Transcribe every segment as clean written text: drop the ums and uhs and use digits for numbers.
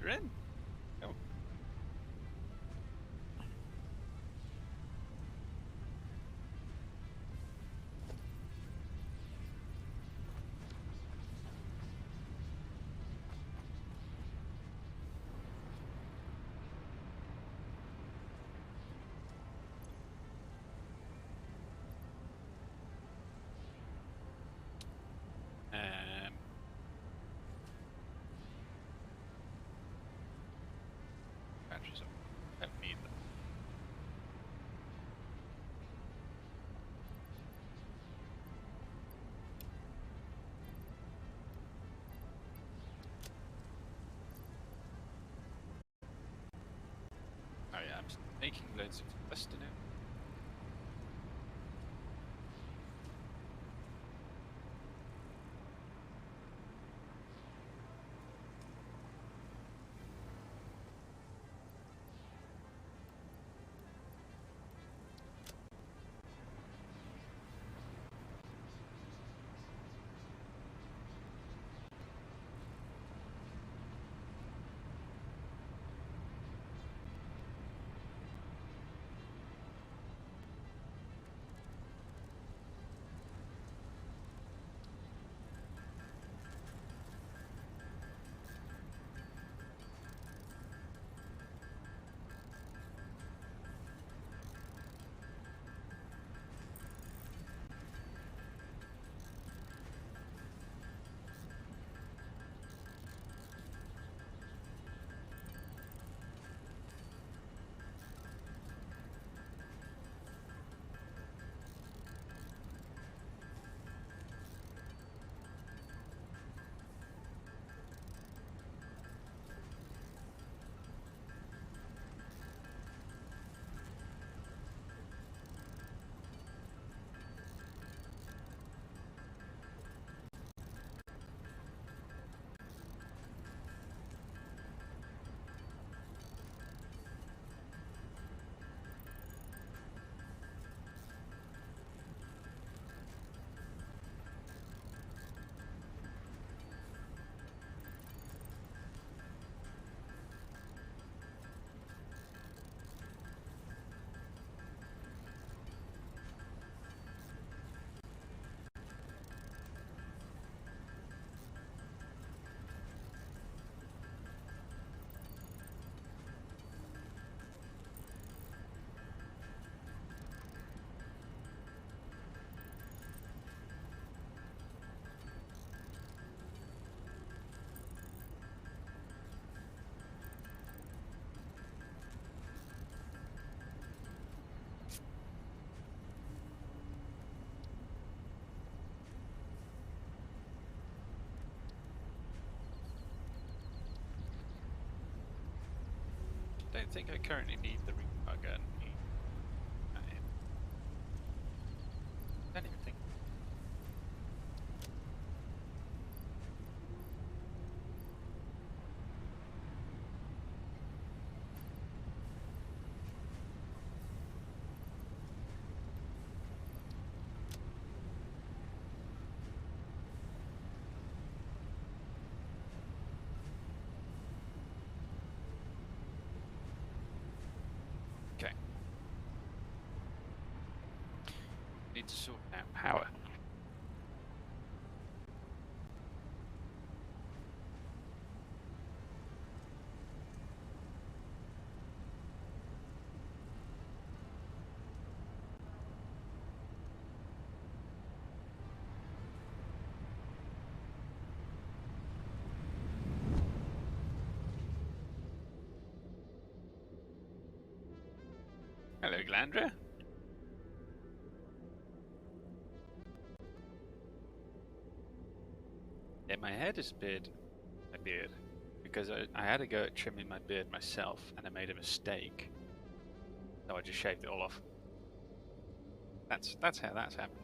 You're in. Go. Batteries up. Don't need them. Oh yeah, I'm making loads of dust in it. Don't think I currently need the recar gun. Don't even think. Okay. Need to sort out power. Hello, Glandra. Yeah, my hair disappeared. My beard. Because I had to go at trimming my beard myself, and I made a mistake. So I just shaved it all off. That's how that's happened.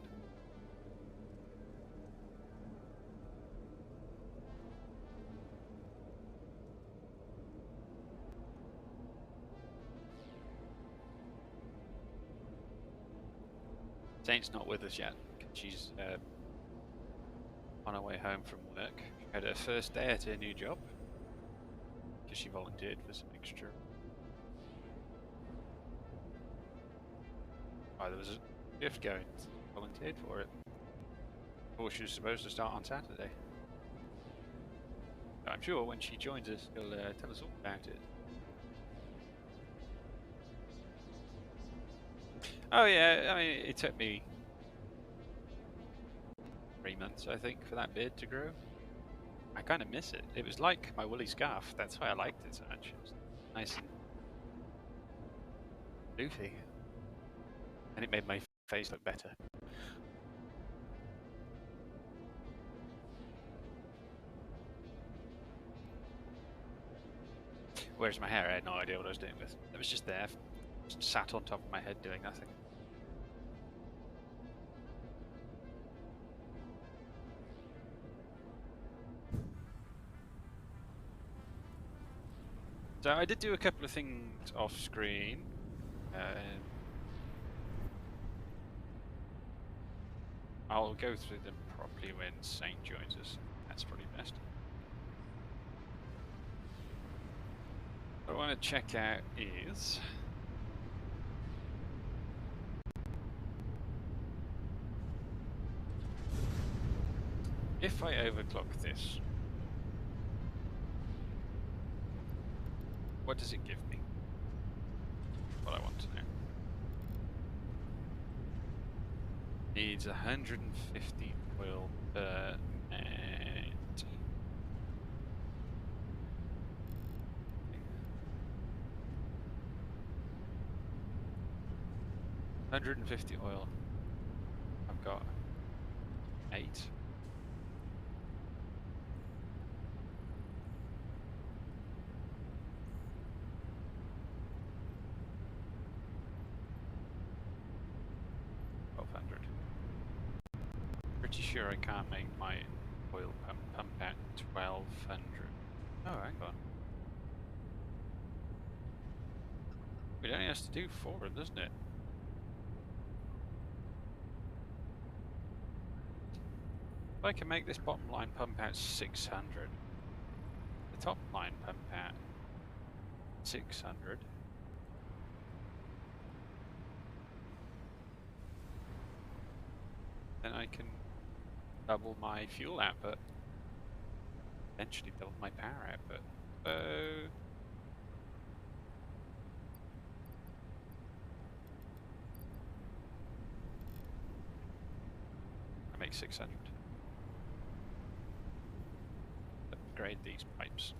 Saint's not with us yet. She's on her way home from work. She had her first day at her new job. because she volunteered for some extra. Oh, there was a shift going. Volunteered for it. Or she was supposed to start on Saturday. I'm sure when she joins us, she'll tell us all about it. Oh yeah, I mean, it took me 3 months, I think, for that beard to grow. I kind of miss it. It was like my woolly scarf. That's why I liked it so much. It was nice and doofy. And it made my face look better. Whereas my hair, I had no idea what I was doing with. It was just there, just sat on top of my head doing nothing. So I did do a couple of things off screen. I'll go through them properly when Saint joins us. That's probably best. What I want to check out is if I overclock this, what does it give me? What I want to know. Needs 150 oil per minute. 150 oil. I've got 8. Pretty sure I can't make my oil pump at 1200. Oh, hang on. It only has to do 4, doesn't it? If I can make this bottom line pump out 600, the top line pump out 600. Then I can double my fuel output. Eventually double my power output. So I make 600. Upgrade these pipes.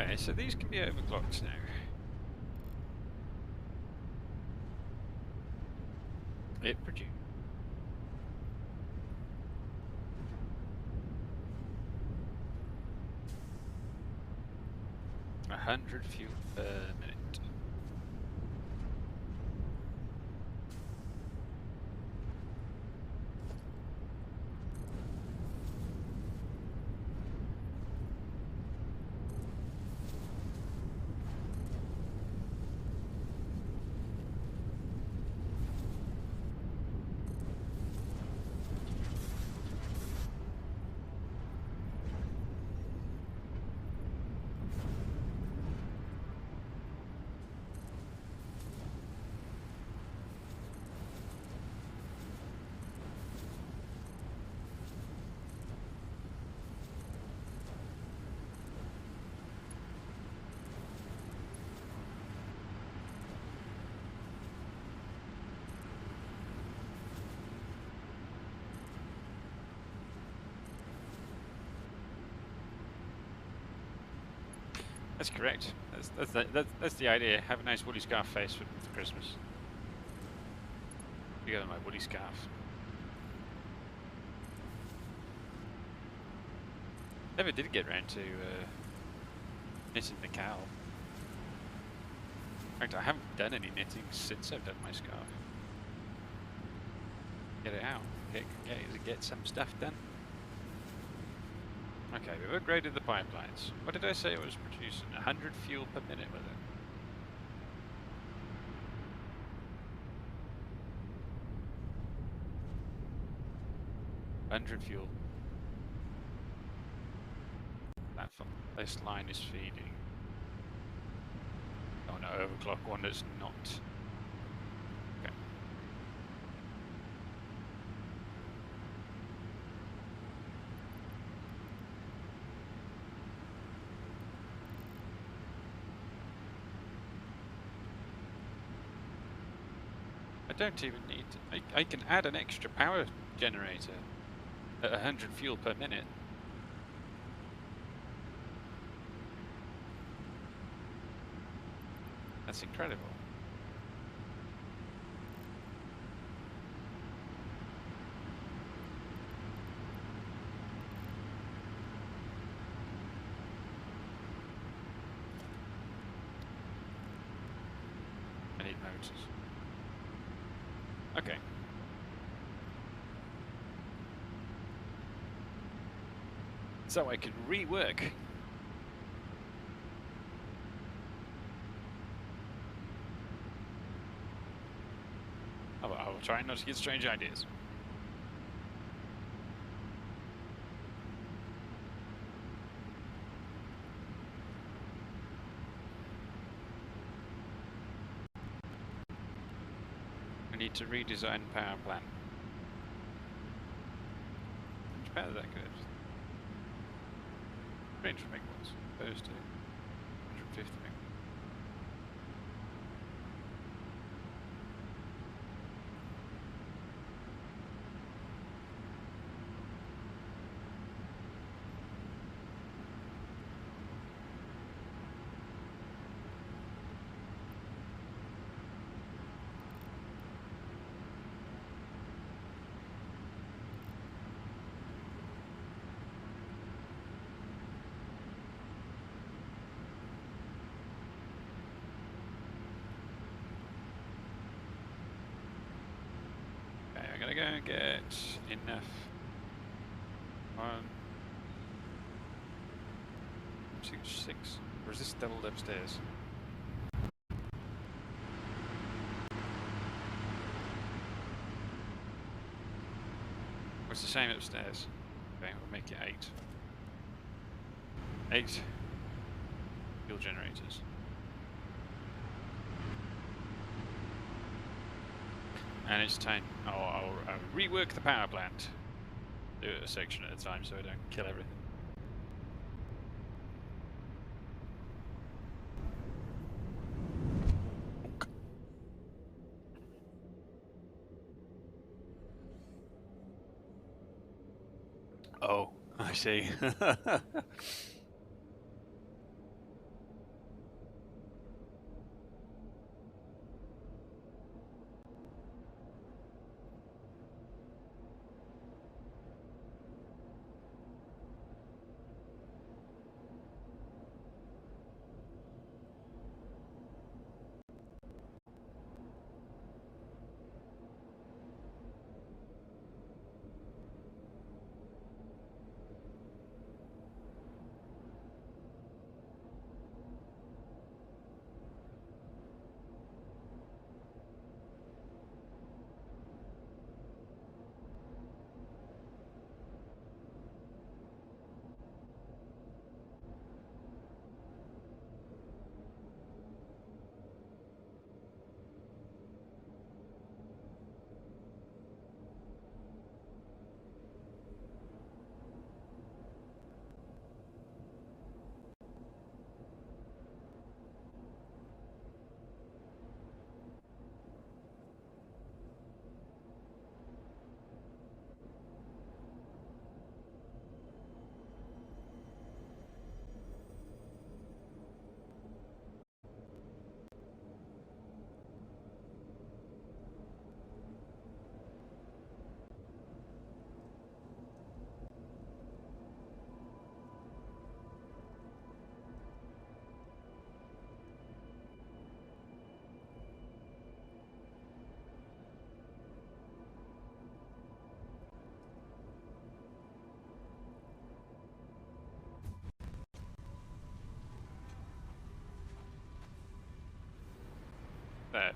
Okay, so these can be overclocked now. It produced 100 fuel per minute. That's correct. That's the idea. Have a nice woolly scarf face for Christmas. Together my woolly scarf. Never did get around to knitting the cowl. In fact, I haven't done any knitting since I've done my scarf. Get it out. Get some stuff done. Okay, we've upgraded the pipelines. What did I say it was producing? 100 fuel per minute with it. 100 fuel. This line is feeding. Oh no, overclock one that's not. Okay. I don't even need to, I can add an extra power generator at 100 fuel per minute. That's incredible. I need motors. Okay. So I can rework. I will try not to get strange ideas. I need to redesign power plant. How much power that could have? Range for megawatts, opposed to 150 megawatts. I'm gonna go and get enough. 1, 2, 6. Or is this doubled upstairs? It's the same upstairs. Okay, we'll make it 8. 8 fuel generators. And it's time. I'll rework the power plant. Do it a section at a time so I don't kill everything. Oh, I see.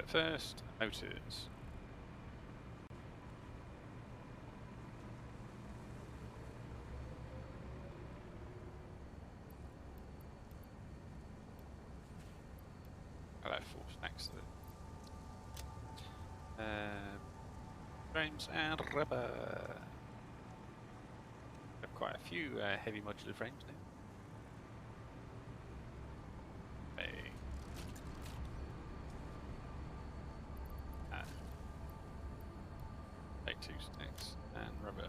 First, motors. Hello, force next to it. Frames and rubber. Got quite a few heavy modular frames now. Hey. Take 2 sticks and rubber.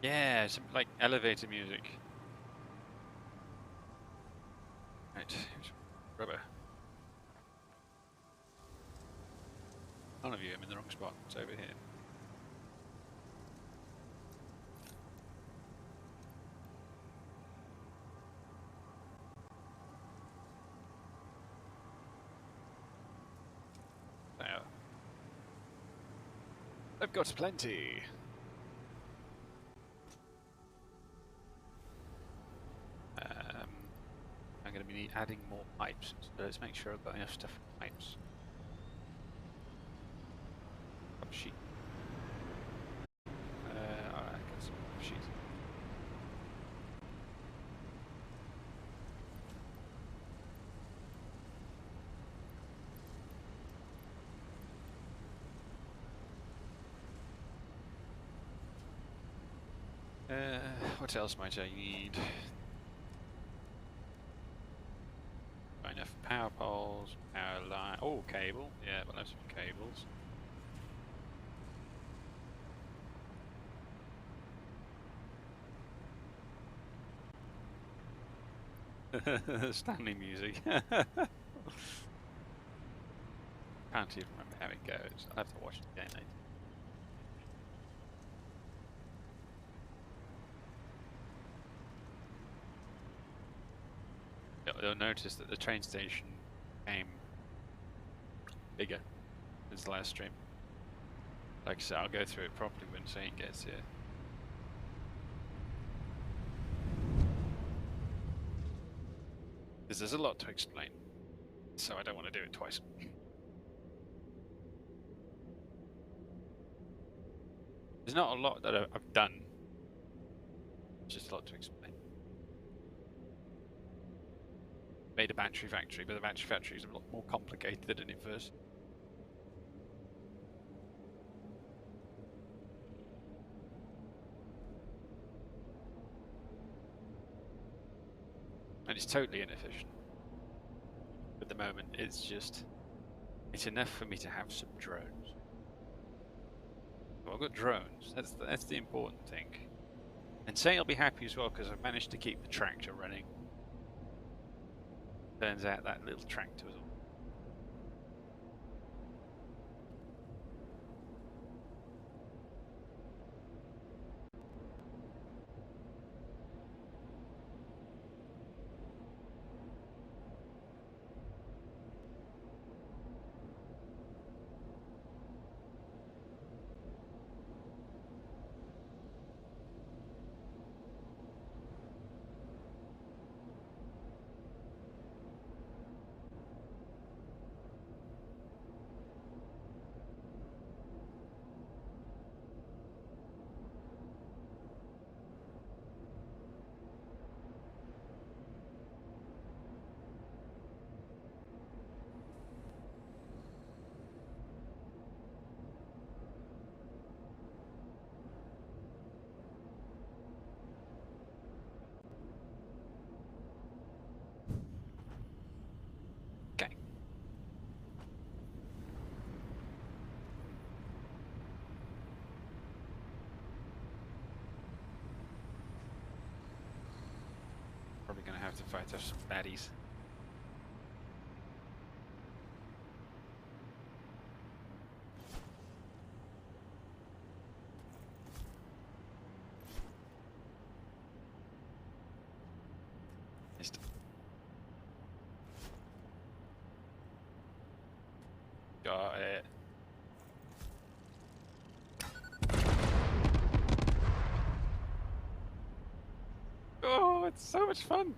Yeah, some like elevator music. Right, here's rubber. None of you, I'm in the wrong spot. It's over here. There. I've got plenty. I'm going to be adding more pipes, so let's make sure I've got enough stuff for pipes. Sheet. Alright, got some sheets. What else might I need? Got enough power poles, power line. Oh, cable. Yeah, we'll have some cables. Stanley music. Can't even remember how it goes. I'll have to watch it again later. You'll notice that the train station became bigger since the last stream. Like I said, I'll go through it properly when Shane gets here. Because there's a lot to explain, so I don't want to do it twice. There's not a lot that I've done, just a lot to explain. Made a battery factory, but the battery factory is a lot more complicated than it first. And it's totally inefficient. At the moment, it's enough for me to have some drones. So I've got drones, that's the important thing. And say I'll be happy as well because I've managed to keep the tractor running. Turns out that little tractor was okay. Probably gonna have to fight off some baddies. Got it. It's so much fun.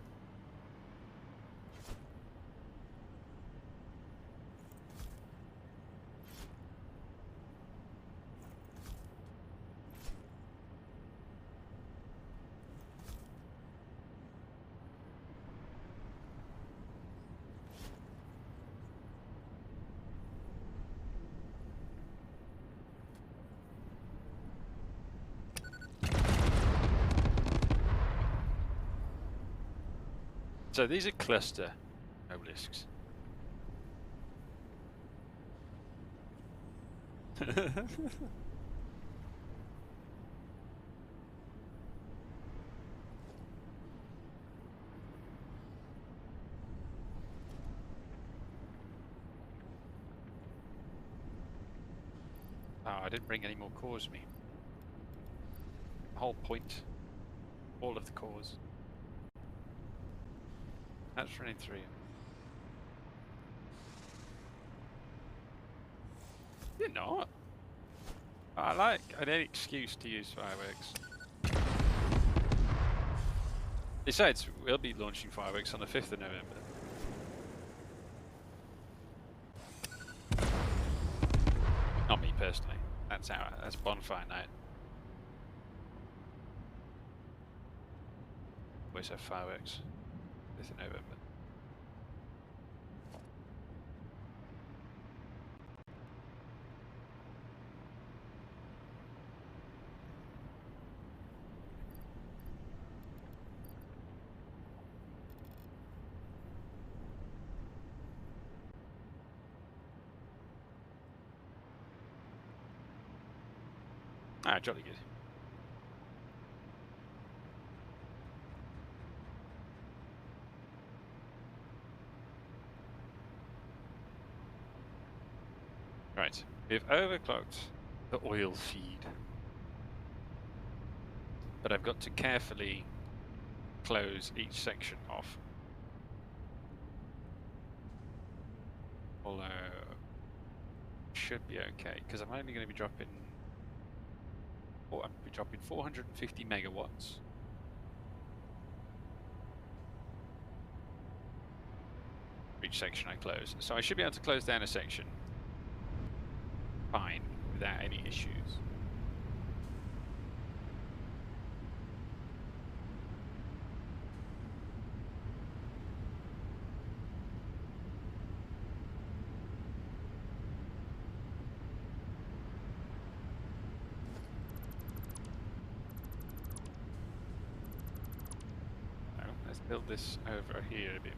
So these are cluster obelisks. Oh, I didn't bring any more cores with me. The whole point. All of the cores. That's running through. You're not. I like any excuse to use fireworks. Besides, we'll be launching fireworks on the 5th of November. Not me personally. That's bonfire night. Always have fireworks. 5th of November. Ah, jolly good. Right, we've overclocked the oil feed. But I've got to carefully close each section off. Although, should be okay, because I'm only going to be dropping... Oh, I'm going to be dropping 450 megawatts. For each section I close. So I should be able to close down a section fine, without any issues. Now, let's build this over here a bit.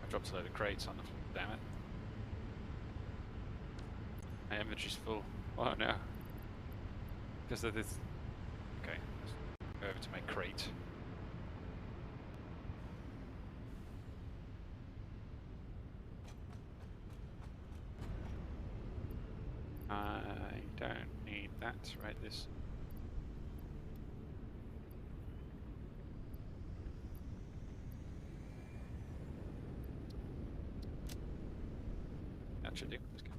Dropped a load of crates on the floor, damn it. My inventory's full. Oh no. Because of this. Okay, let's go over to my crate. I don't need that right this. That should do. Let's go.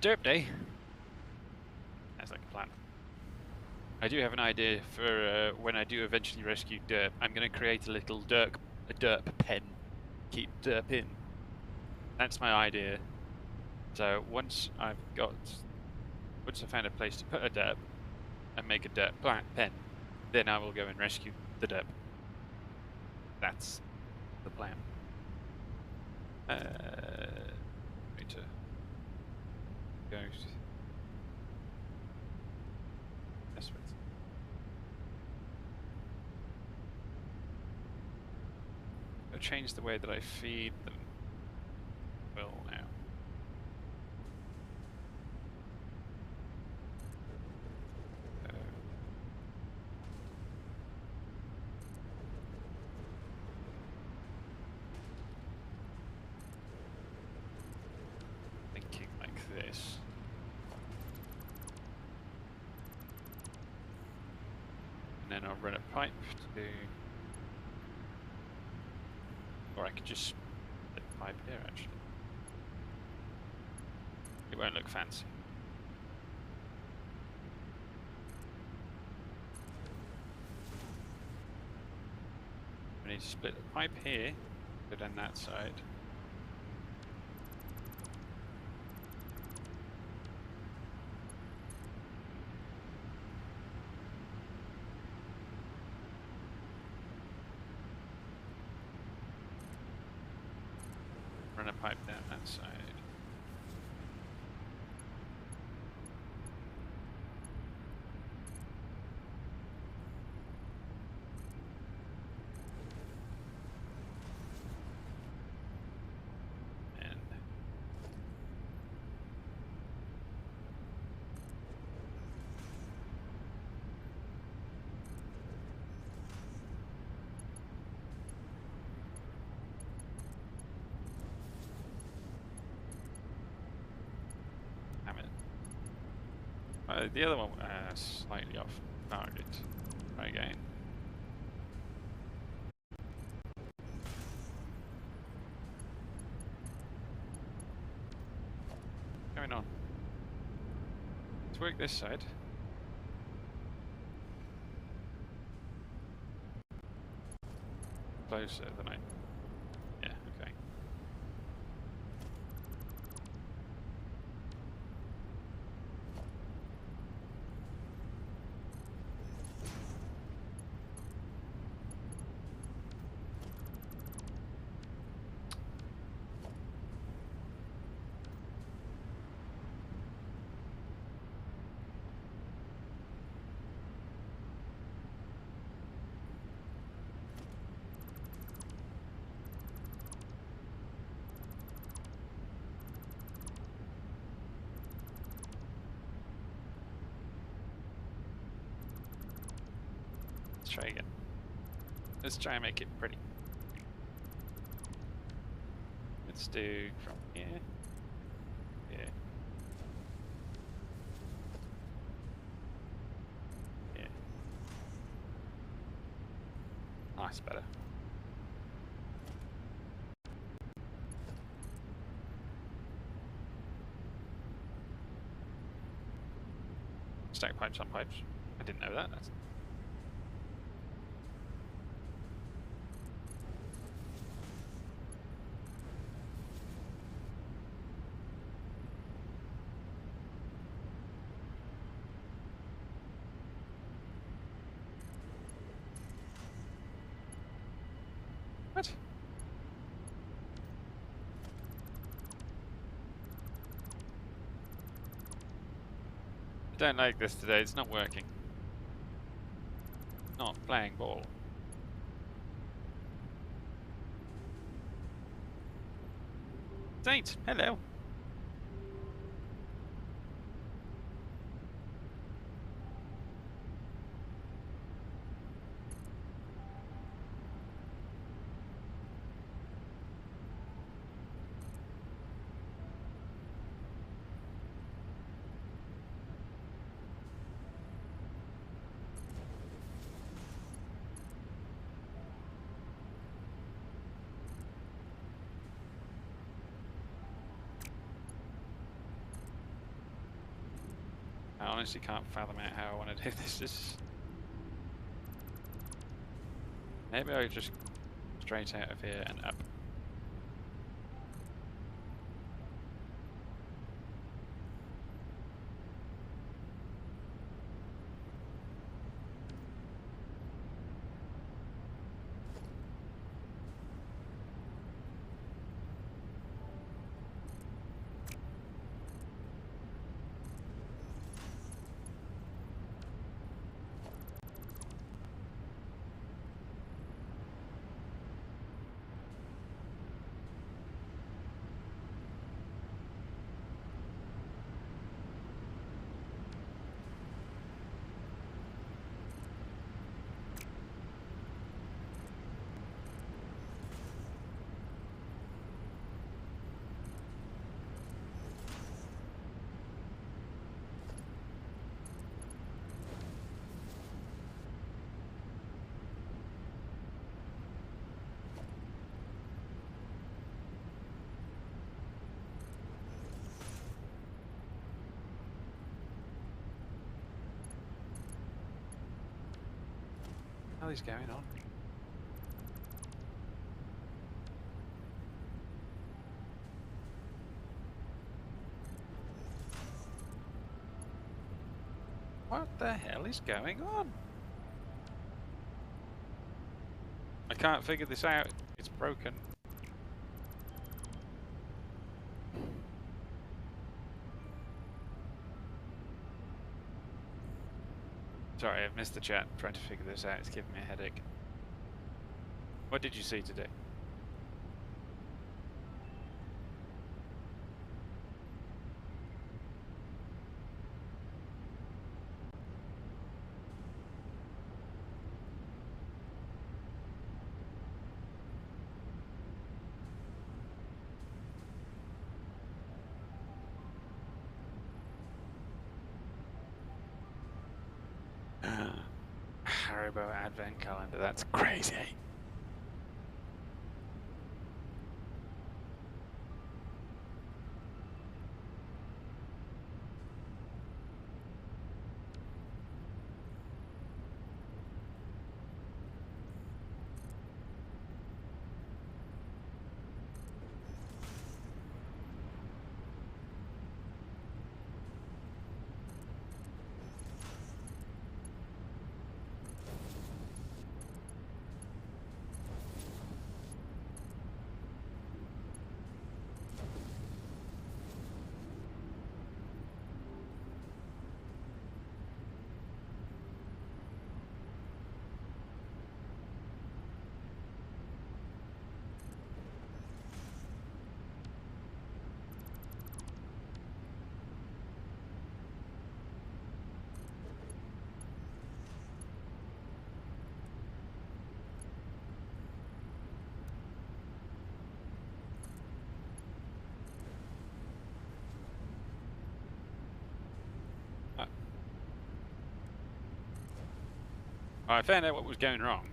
Derp day. That's like a plan. I do have an idea for when I do eventually rescue derp. I'm going to create a little derp pen. Keep derp in. That's my idea. So once I've found a place to put a derp and make a derp pen, then I will go and rescue the derp. That's the plan. Need to go. That's right. I'll change the way that I feed them. then I'll run a pipe to, or I could just split the pipe here actually. It won't look fancy. We need to split the pipe here, go down that side. Run a pipe down that side. And damn it. The other one slightly off target. Try again. What's going on? Let's work this side. Closer than I. Yeah, okay. Let's try again. Let's try and make it pretty. Let's do from here. Here. Here. Nice, better. Stack pipes on pipes. I didn't know that. That's what? I don't like this today, it's not working. Not playing ball. Saint, hello. I honestly can't fathom out how I want to do this. Maybe I'll just straight out of here and up. hell is going on? What the hell is going on? I can't figure this out. It's broken. Sorry, I've missed the chat. I'm trying to figure this out. It's giving me a headache. What did you see today? Haribo Advent Calendar. That's crazy. I found out what was going wrong.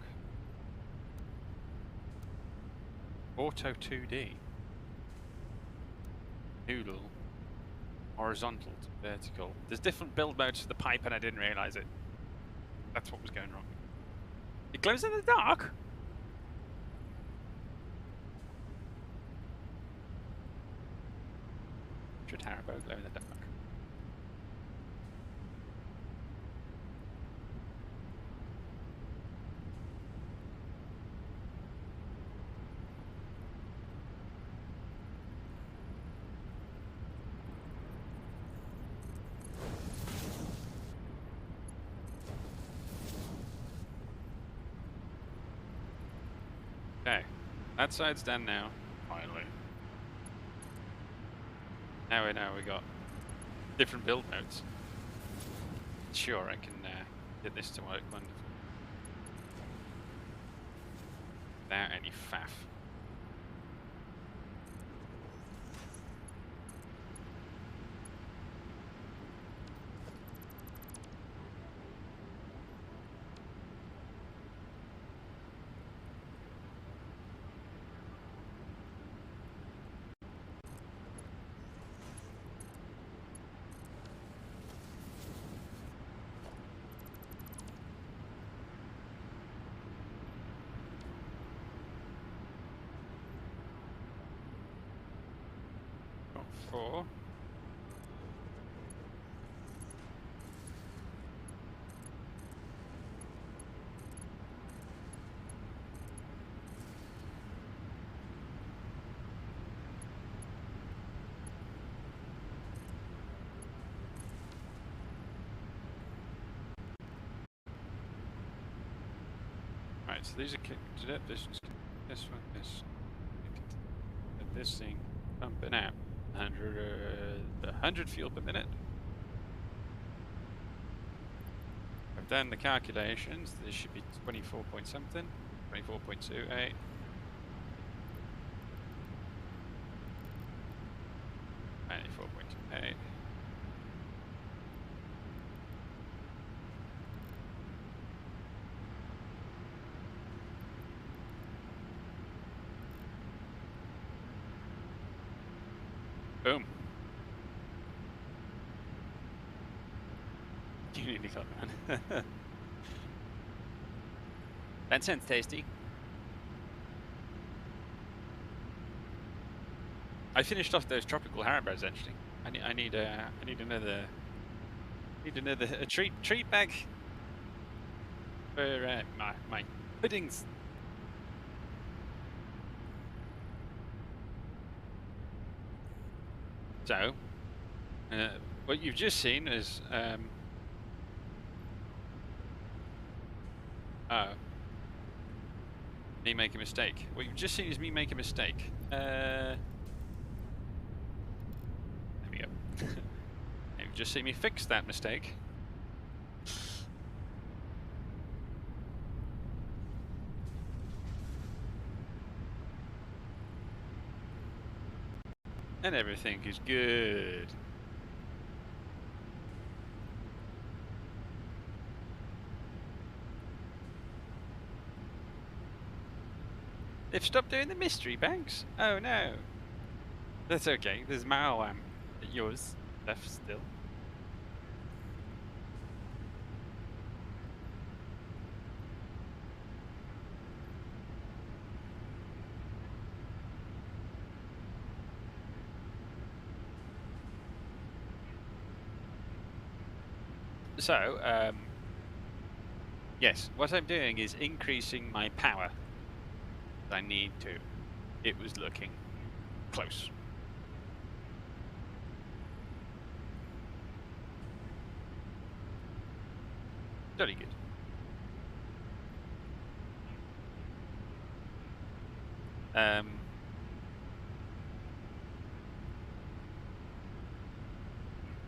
Auto 2D. Noodle. Horizontal to vertical. There's different build modes for the pipe and I didn't realise it. That's what was going wrong. It glows in the dark? Should Haribo glow in the dark? Okay, that side's done now, finally. Now we know we got different build modes. Sure, I can get this to work wonderfully. Without any faff. Got 4. Right, so these are cadet visions. This one, this thing pumping out 100 fuel per minute. I've done the calculations. This should be 24 point something, 24.28. .28. Boom. You nearly got that. That sounds tasty. I finished off those tropical Haribos actually. I need another a treat bag for my puddings. So, what you've just seen is oh, me make a mistake. What you've just seen is me make a mistake. There we go. You've just seen me fix that mistake. And everything is good. They've stopped doing the mystery bags? Oh no. That's okay, there's Mao yours left still. So, yes, what I'm doing is increasing my power. I need to. It was looking close. Very good.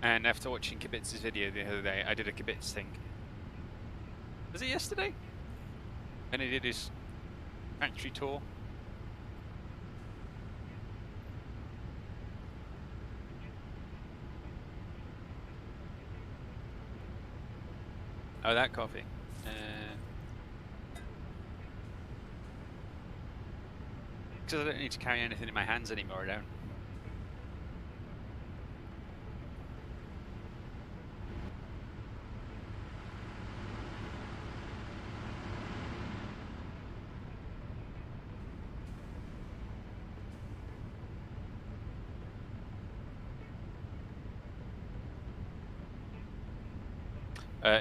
And after watching Kibitz's video the other day, I did a Kibitz thing. Was it yesterday? And he did his factory tour. Oh, that coffee. Because I don't need to carry anything in my hands anymore, I don't.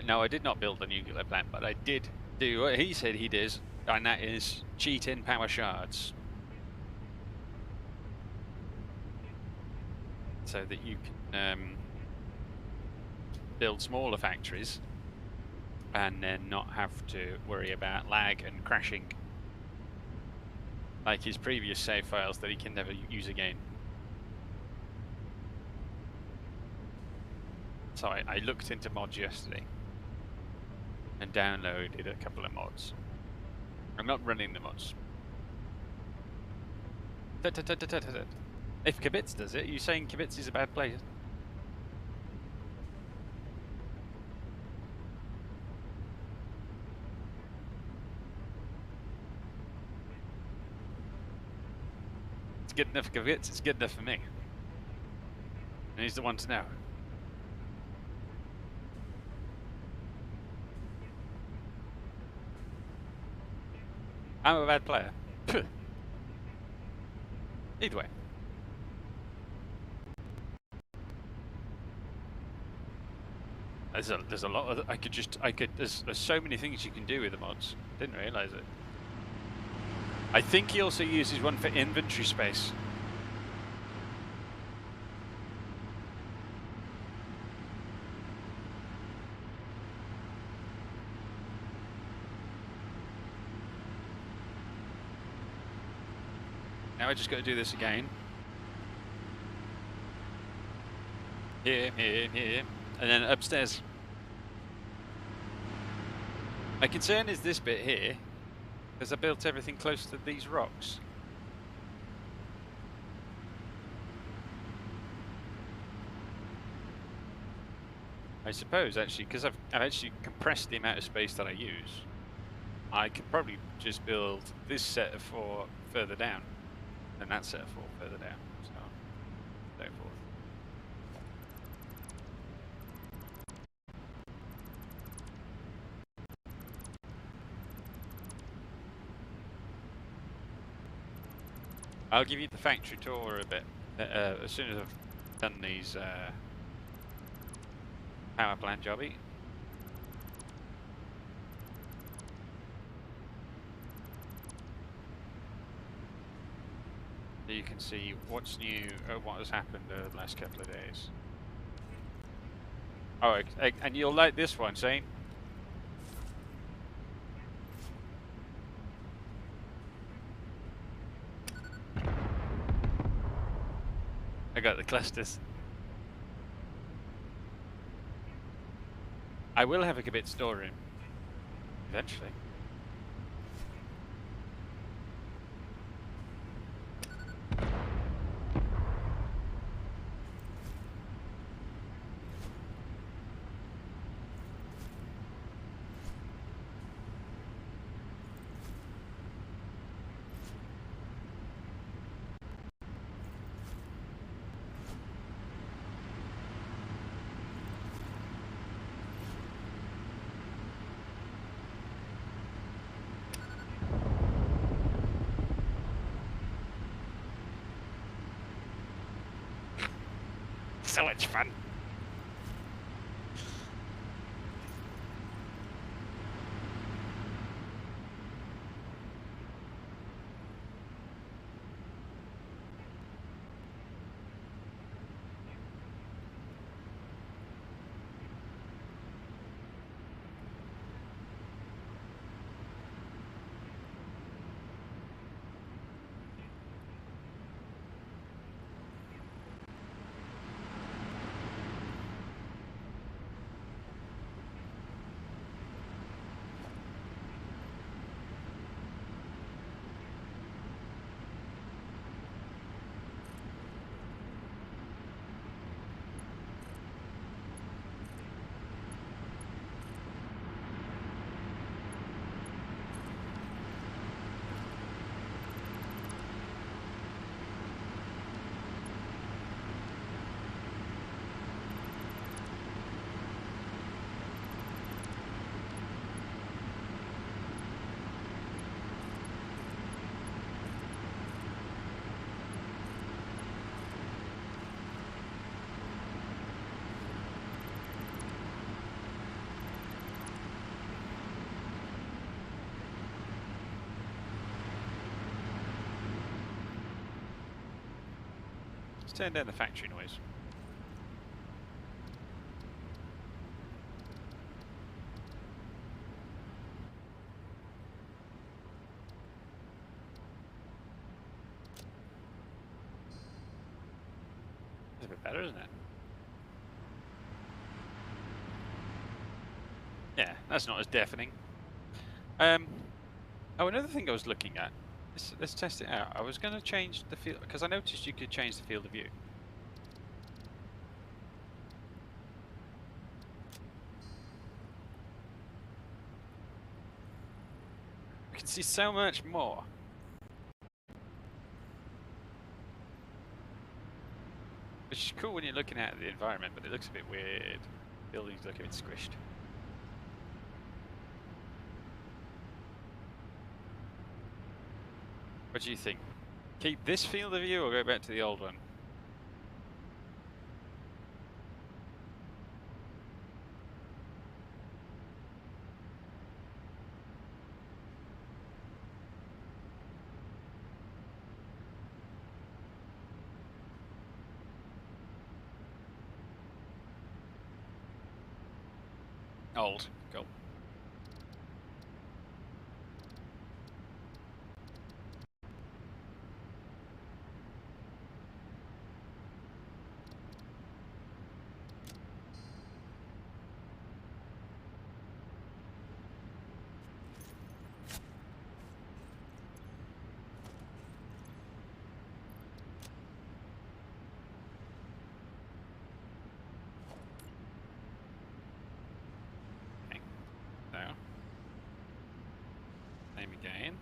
No, I did not build a nuclear plant, but I did do what he said he does, and that is cheat in power shards. So that you can build smaller factories and then not have to worry about lag and crashing like his previous save files that he can never use again. So I looked into mods yesterday and downloaded a couple of mods. I'm not running the mods. If Kibitz does it, are you saying Kibitz is a bad player? It's good enough for Kibitz, it's good enough for me. And he's the one to know. I'm a bad player. Either way. There's a lot of there's so many things you can do with the mods. Didn't realise it. I think he also uses one for inventory space. Now I just got to do this again. Here, and then upstairs. My concern is this bit here, because I built everything close to these rocks. I suppose actually, because I've actually compressed the amount of space that I use, I could probably just build this set of 4 further down. And that set of 4 further down, so forth. I'll give you the factory tour a bit as soon as I've done these power plant jobby. So you can see what's new, what has happened the last couple of days. Oh, and you'll like this one, Saint. I got the clusters. I will have a bit storeroom eventually. So much fun. Let's turn down the factory noise. It's a bit better, isn't it? Yeah, that's not as deafening. Oh, another thing I was looking at. Let's test it out. I was going to change the field because I noticed you could change the field of view. You can see so much more. Which is cool when you're looking at the environment, but it looks a bit weird. Buildings look a bit squished. What do you think? Keep this field of view or go back to the old one? Old. Cool. Okay. So. Name again.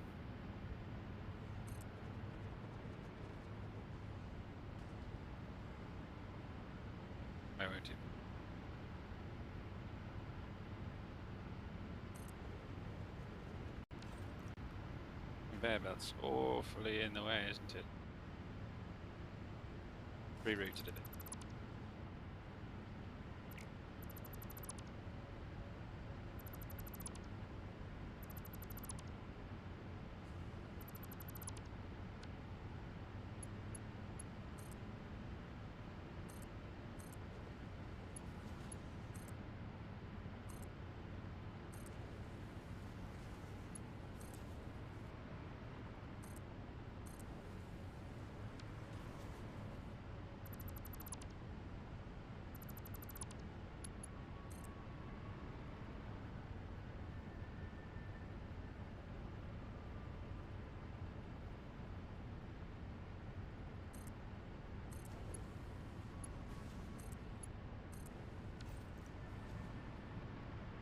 Where would you? Conveyor belt's awfully in the way, isn't it? rerouted a bit.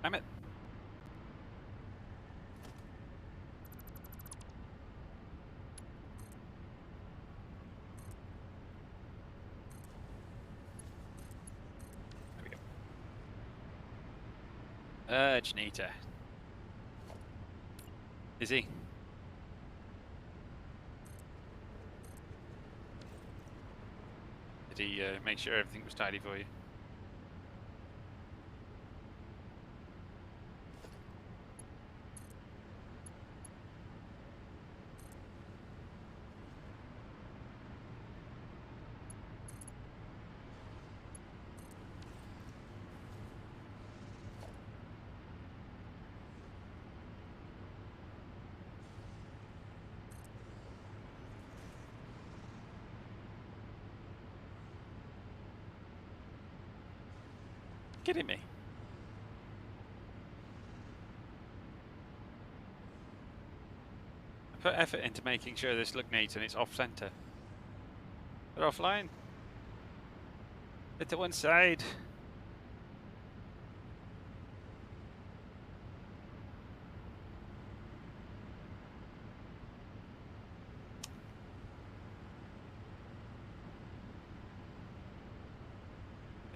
Damn it. There we go. Janita. Is he? Did he make sure everything was tidy for you? Kidding me? I put effort into making sure this looked neat and it's off center. They're offline. They're to one side.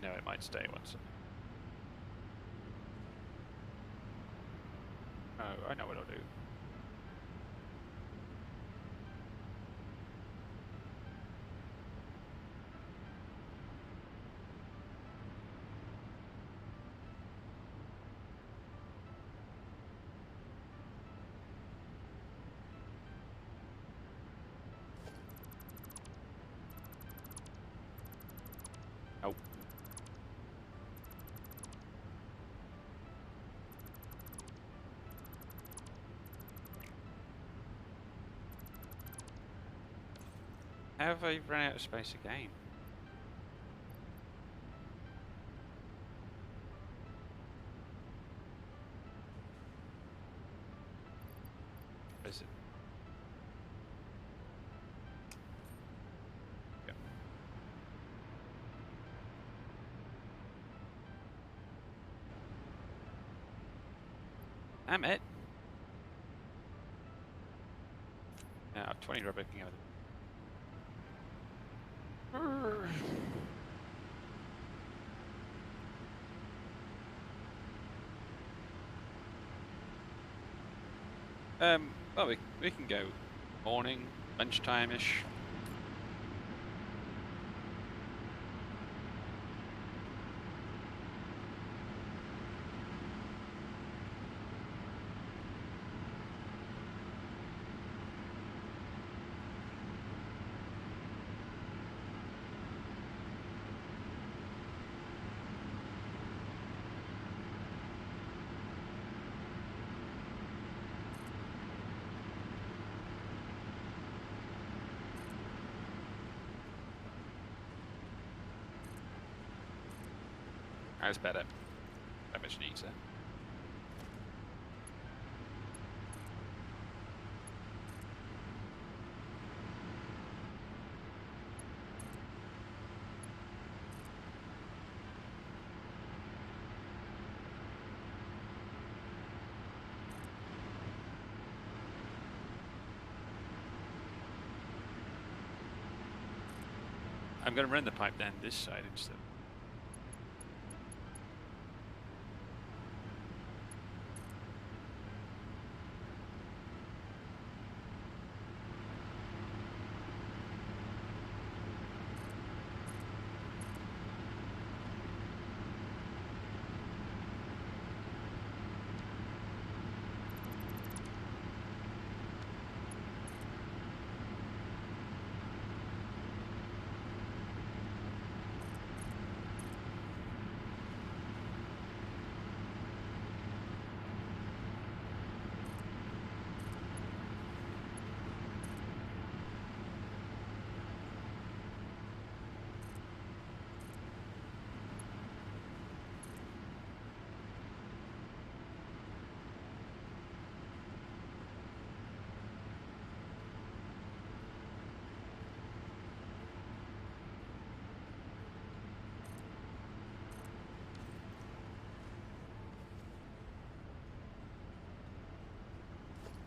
You know it might stay once. Oh, I know what I'll do. Oh. Have I run out of space again? Is it? Yeah. Damn it! Now, 20 rubber can go with it. Well, we can go morning, lunchtime-ish. That's better. That much neater. I'm going to run the pipe down this side instead.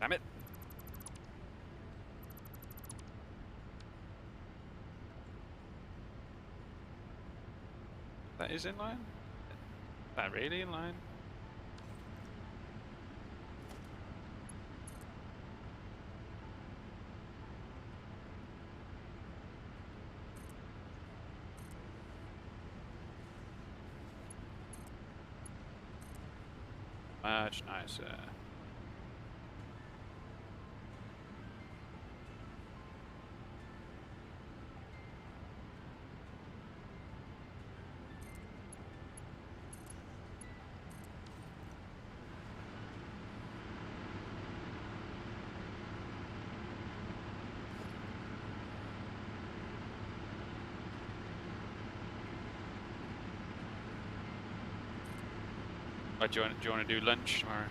Damn it. That is in line? Is that really in line? Much nicer. Oh, do you want to do lunch tomorrow?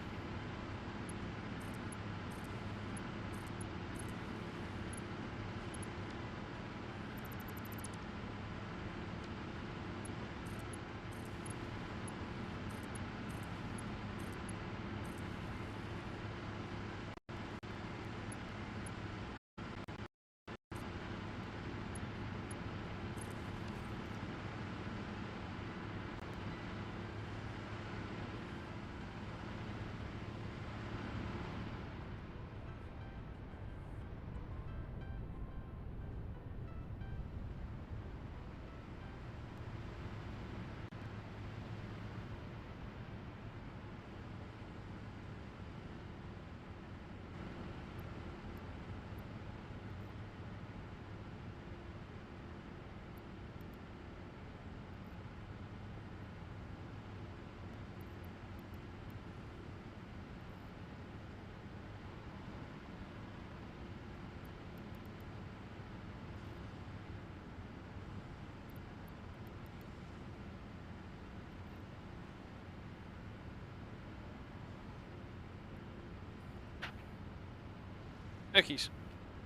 Okies.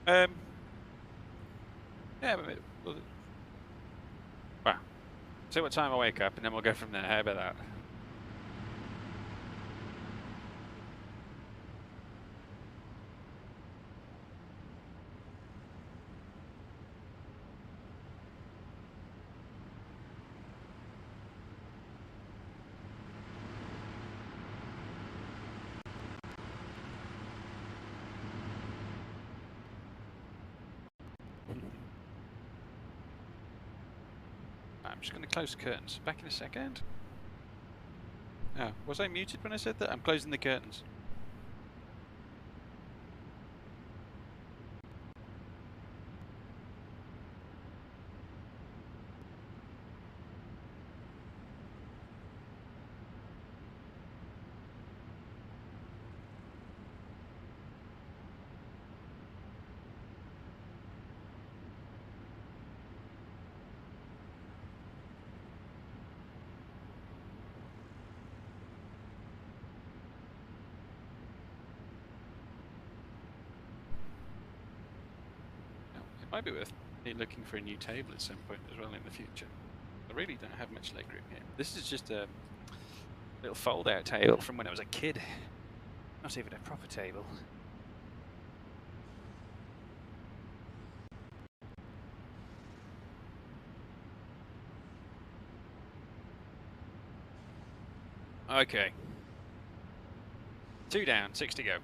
Yeah, well, see what time I wake up and then we'll go from there. How about that? I'm just going to close the curtains. Back in a second. Oh, was I muted when I said that? I'm closing the curtains. It might be worth me looking for a new table at some point as well in the future. I really don't have much legroom here. This is just a little fold-out table from when I was a kid. Not even a proper table. Okay. 2 down, 6 to go.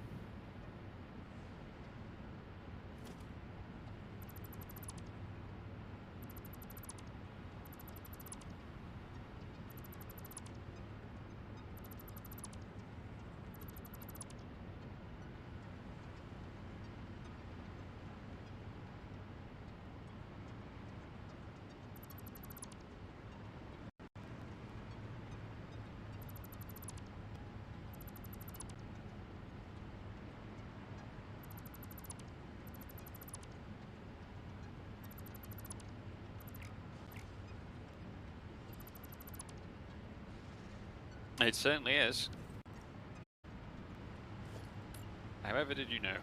It certainly is. However did you know?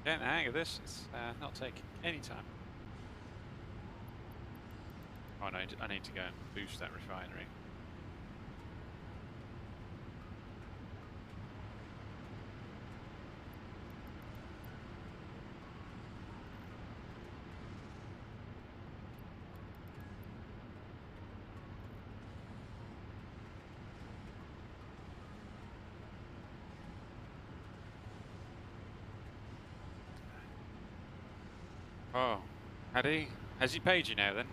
Getting the hang of this. It's not taking any time. Oh, I need to go and boost that refinery. Oh, has he paid you now then?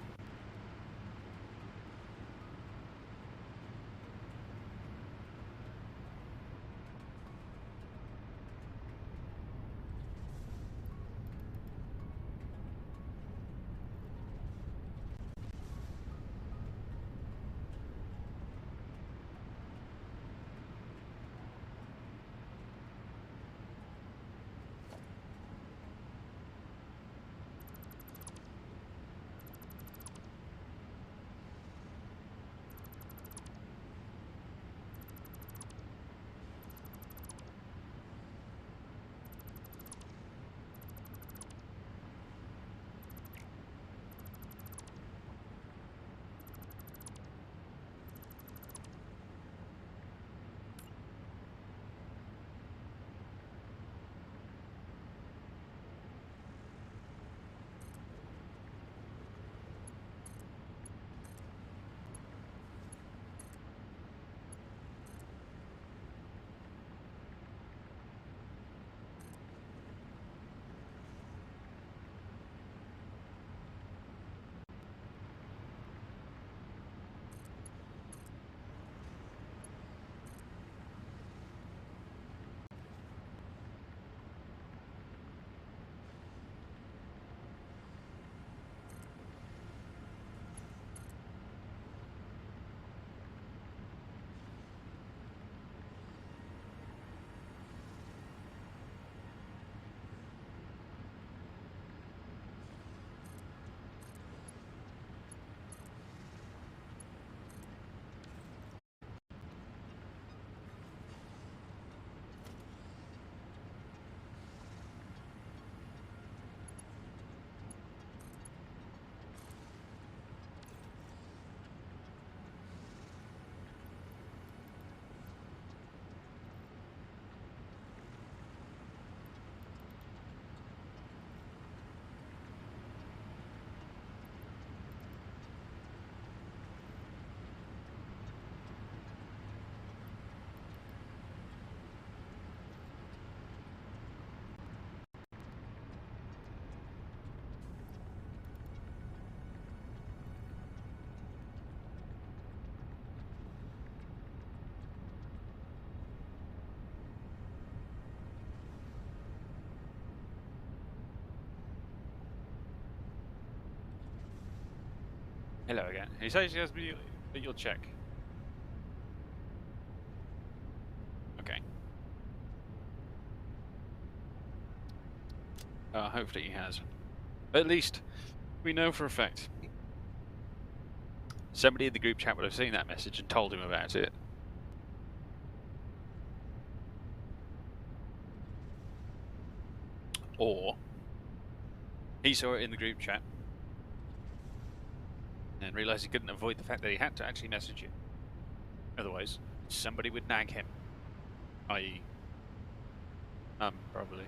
Hello again. He says yes, but you'll check. Okay. Hopefully he has. At least we know for a fact. Somebody in the group chat would have seen that message and told him about it. Or he saw it in the group chat and realised he couldn't avoid the fact that he had to actually message you. Otherwise, somebody would nag him. I.e., probably.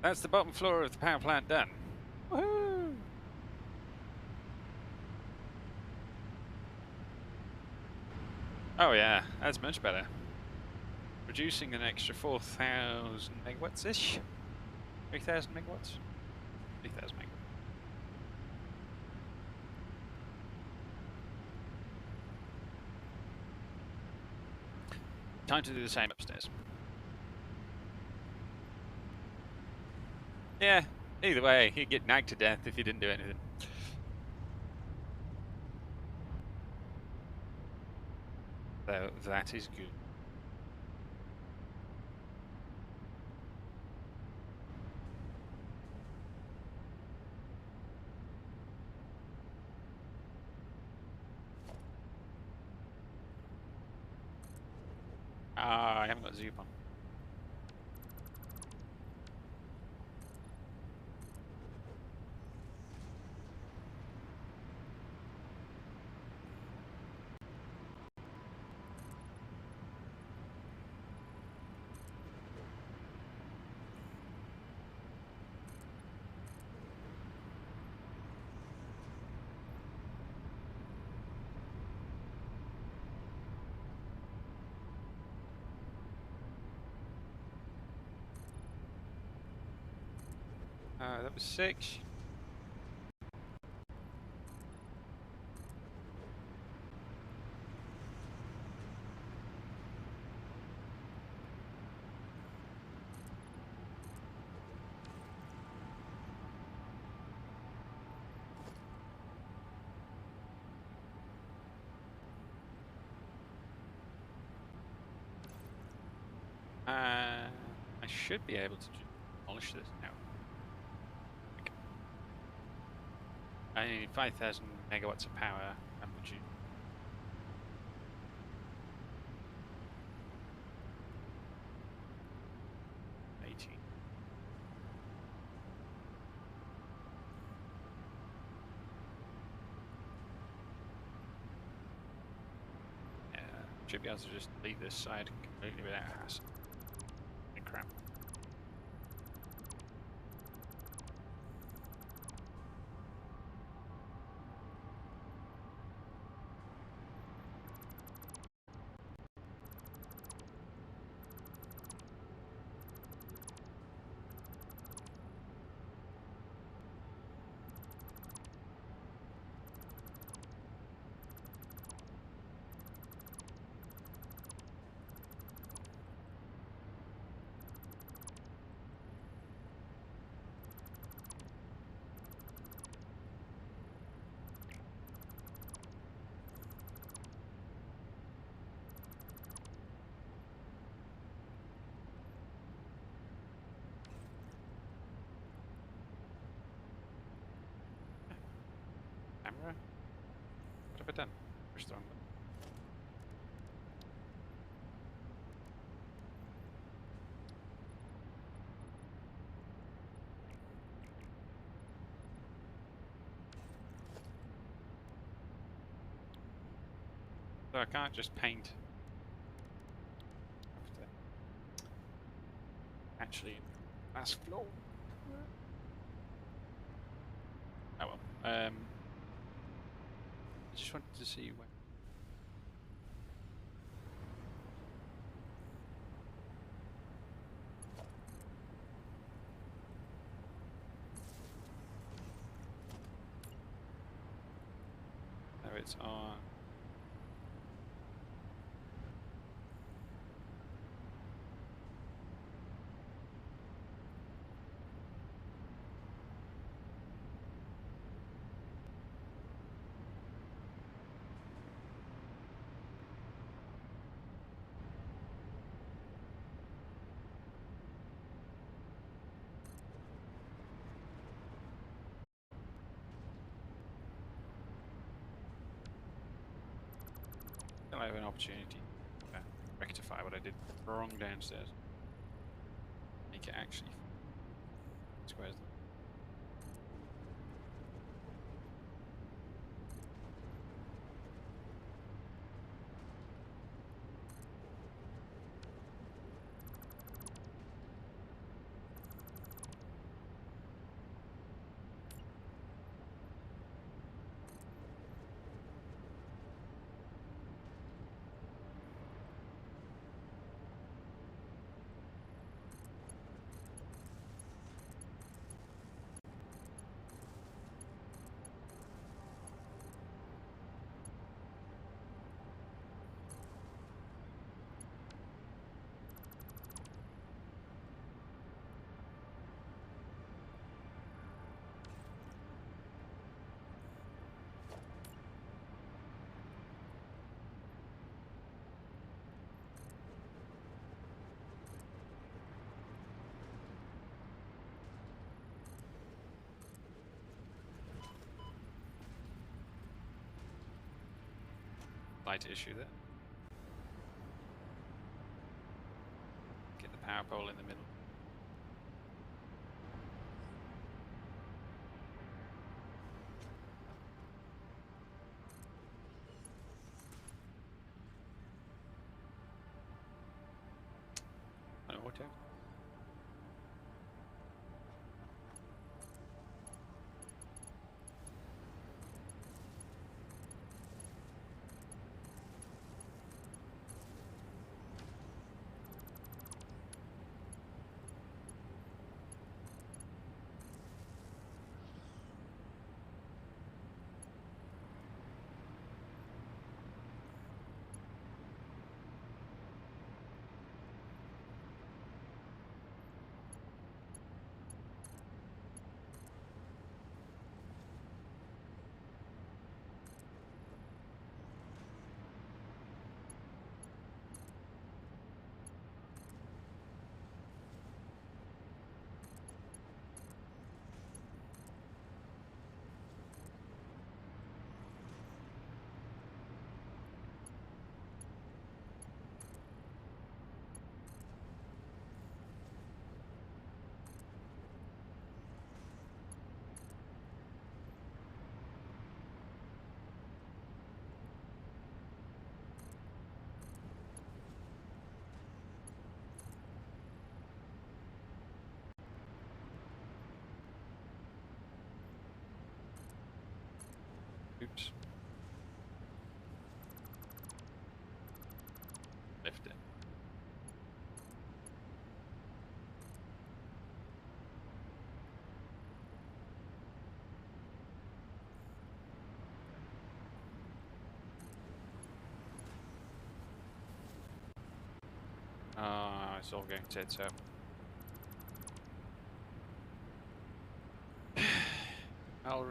That's the bottom floor of the power plant done. Woohoo! Oh yeah, that's much better. Producing an extra 4,000 megawatts-ish? 3,000 megawatts? 3,000 megawatts. Time to do the same upstairs. Yeah, either way, you'd get nagged to death if you didn't do anything. So that is good. Ah, I haven't got Zoop on. That was 6. I should be able to demolish this now. I need 5,000 megawatts of power and produce. Should be able to just leave this side completely without hassle and crap. Camera? What have I done? Push the wrong button. So I can't just paint. I have to actually last floor. Oh well. I just wanted to see where. No, it's on. I have an opportunity to rectify what I did wrong downstairs. Make it actually squares. Light issue there. Get the power pole in the middle. Auto. Lift it. It's all going tits up. I'll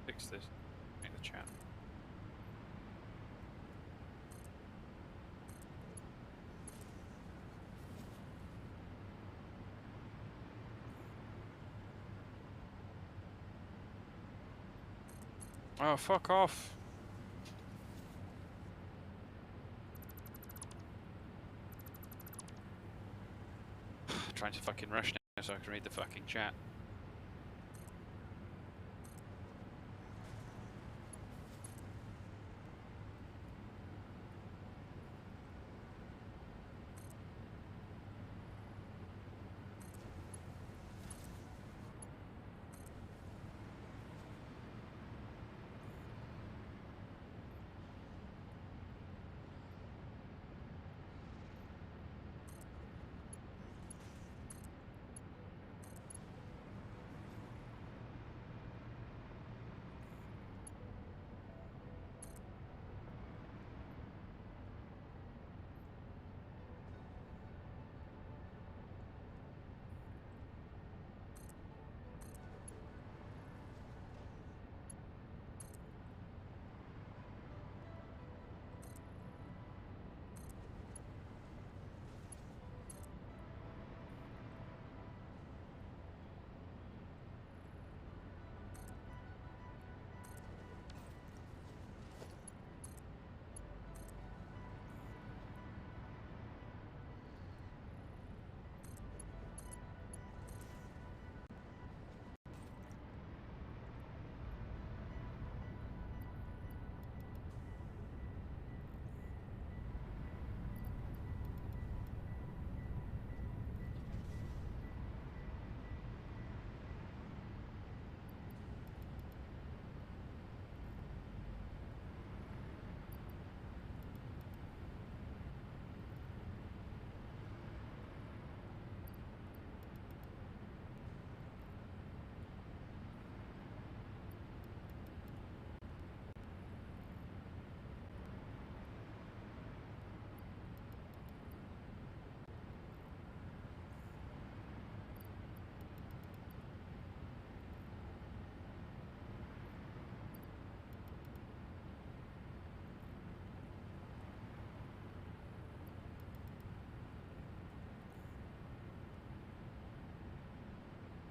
fix this in the chat. Oh, fuck off. Trying to fucking rush now so I can read the fucking chat.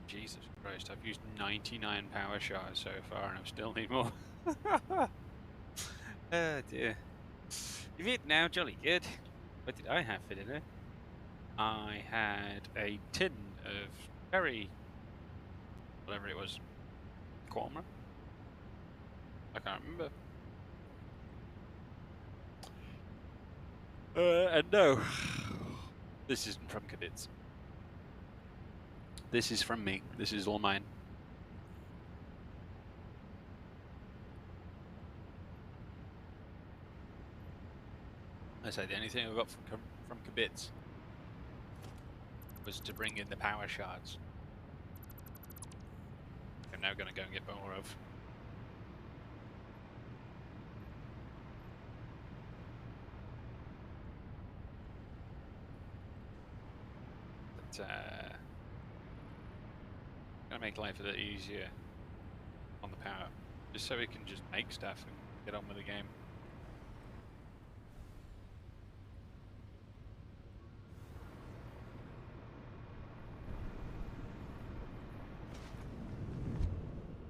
Jesus Christ, I've used 99 power shards so far and I still need more. Oh dear. You've eaten now, jolly good. What did I have for dinner? I had a tin of cherry, whatever it was, korma? I can't remember. And no, this isn't from Kadits. This is from me. This is all mine. I say the only thing I got from Kibitz was to bring in the power shards. I'm now going to go and get more of. But gonna make life a little easier on the power, just so we can just make stuff and get on with the game.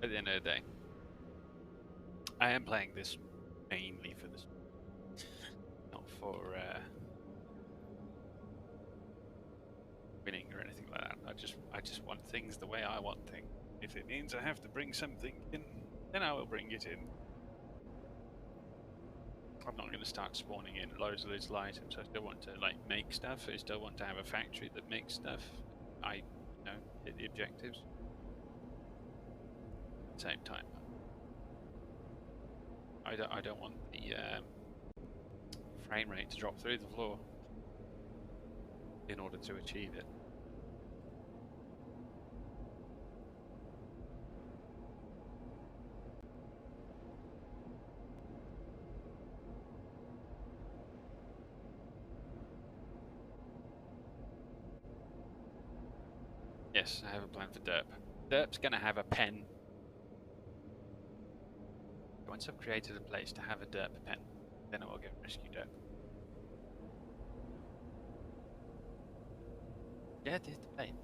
At the end of the day, I am playing this mainly for this, not for winning or anything like that. I just want things the way I want things. If it means I have to bring something in, then I will bring it in. I'm not going to start spawning in loads of little items. I still want to like make stuff. I still want to have a factory that makes stuff. I hit the objectives. At the same time. I don't want the frame rate to drop through the floor in order to achieve it. Yes, I have a plan for Derp. Derp's gonna have a pen. Once I've created a place to have a Derp pen, then I will go rescue Derp. Yeah, there's the plane.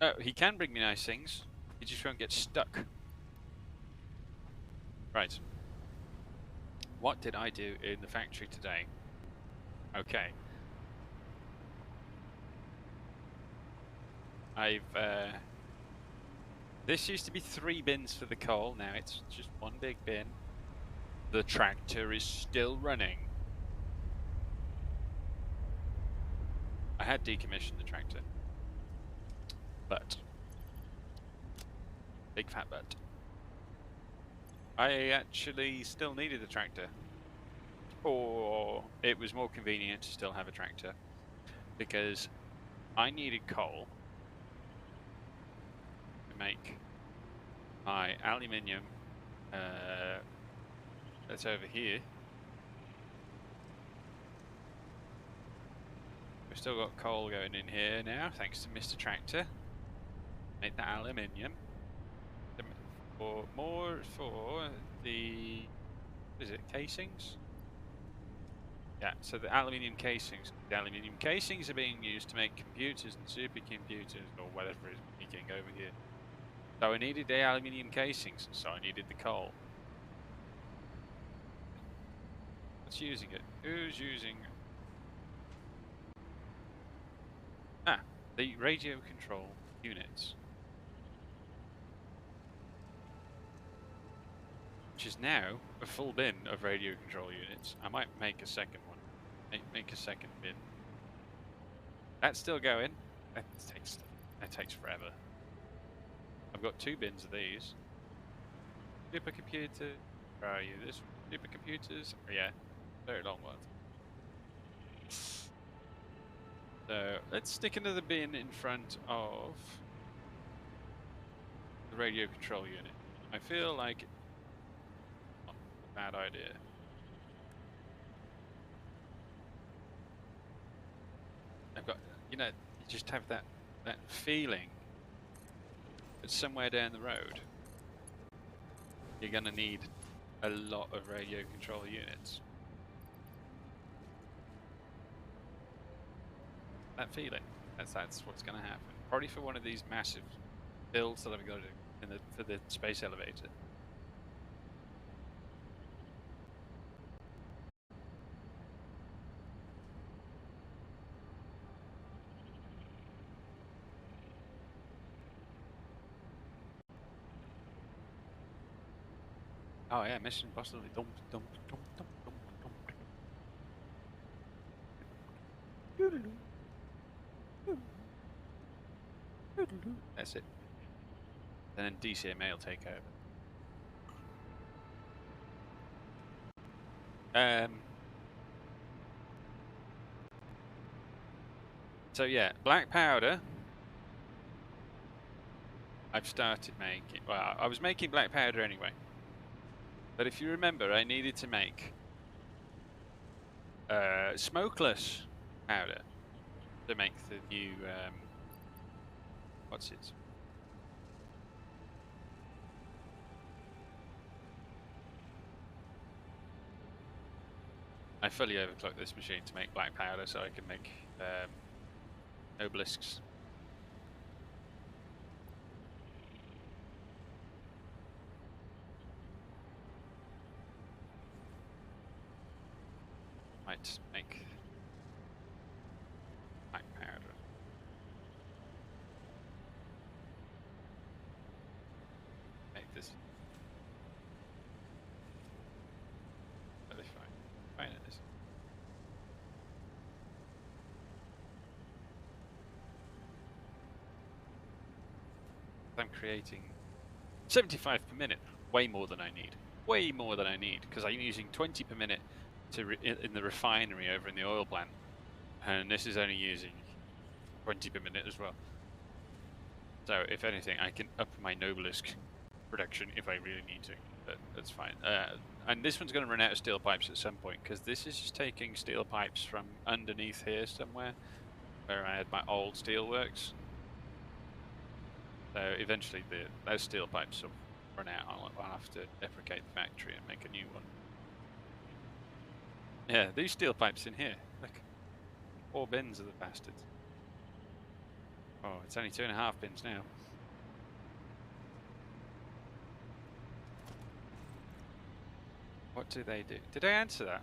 Oh, he can bring me nice things. He just won't get stuck. Right. What did I do in the factory today? Okay. This used to be 3 bins for the coal, now it's just 1 big bin. The tractor is still running. I had decommissioned the tractor. But. Big fat but. I actually still needed the tractor. Or it was more convenient to still have a tractor. Because I needed coal to make my aluminium that's over here. We've still got coal going in here now, thanks to Mr. Tractor. Make that aluminium. For more for the, what is it, casings? Yeah, so the aluminium casings. The aluminium casings are being used to make computers and supercomputers or whatever is making over here. So I needed the aluminium casings, so I needed the coal. What's using it? Who's using? Ah, the radio control units. Which is now a full bin of radio control units. I might make a second one. Make a second bin. That's still going. That takes forever. I've got 2 bins of these. Supercomputer. Where are you? This supercomputers? Oh, yeah, very long ones. So let's stick another bin in front of the radio control unit. I feel like not a bad idea. I've got, you know, you just have that feeling that somewhere down the road you're gonna need a lot of radio control units. That feeling, that's what's gonna happen. Probably for one of these massive builds that I've got to do for the space elevator. Oh yeah, Mission Impossible. Dump, dump, dump, dump, dump, dump. That's it. And then DCMA will take over. So yeah, black powder. I've started making. Well, I was making black powder anyway. But if you remember, I needed to make smokeless powder to make the new what's it? I fully overclocked this machine to make black powder so I can make obelisks. Might make black powder. Make this. Really fine at this. I'm creating 75 per minute, way more than I need. Way more than I need, because I'm using 20 per minute in the refinery over in the oil plant, and this is only using 20 per minute as well. So if anything, I can up my Nobelisk production if I really need to, but that's fine. And this one's going to run out of steel pipes at some point, because this is just taking steel pipes from underneath here somewhere, where I had my old steelworks. So eventually those steel pipes will run out. I'll have to deprecate the factory and make a new one. Yeah, these steel pipes in here. Look. 4 bins of the bastards. Oh, it's only 2.5 bins now. What do they do? Did I answer that?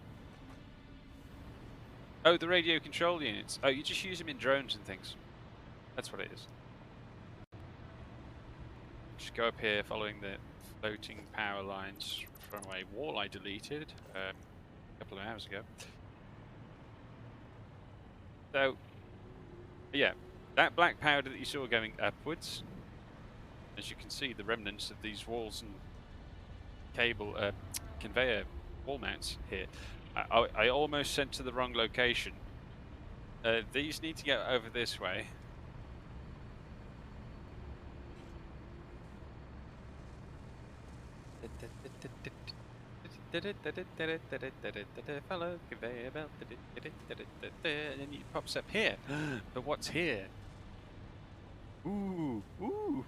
Oh, the radio control units. Oh, you just use them in drones and things. That's what it is. Just go up here following the floating power lines from a wall I deleted a couple of hours ago. So, yeah, that black powder that you saw going upwards, as you can see, the remnants of these walls and cable conveyor wall mounts here, I almost sent to the wrong location. These need to go over this way. Follow conveyor belt, and then it pops up here. But what's here? Ooh,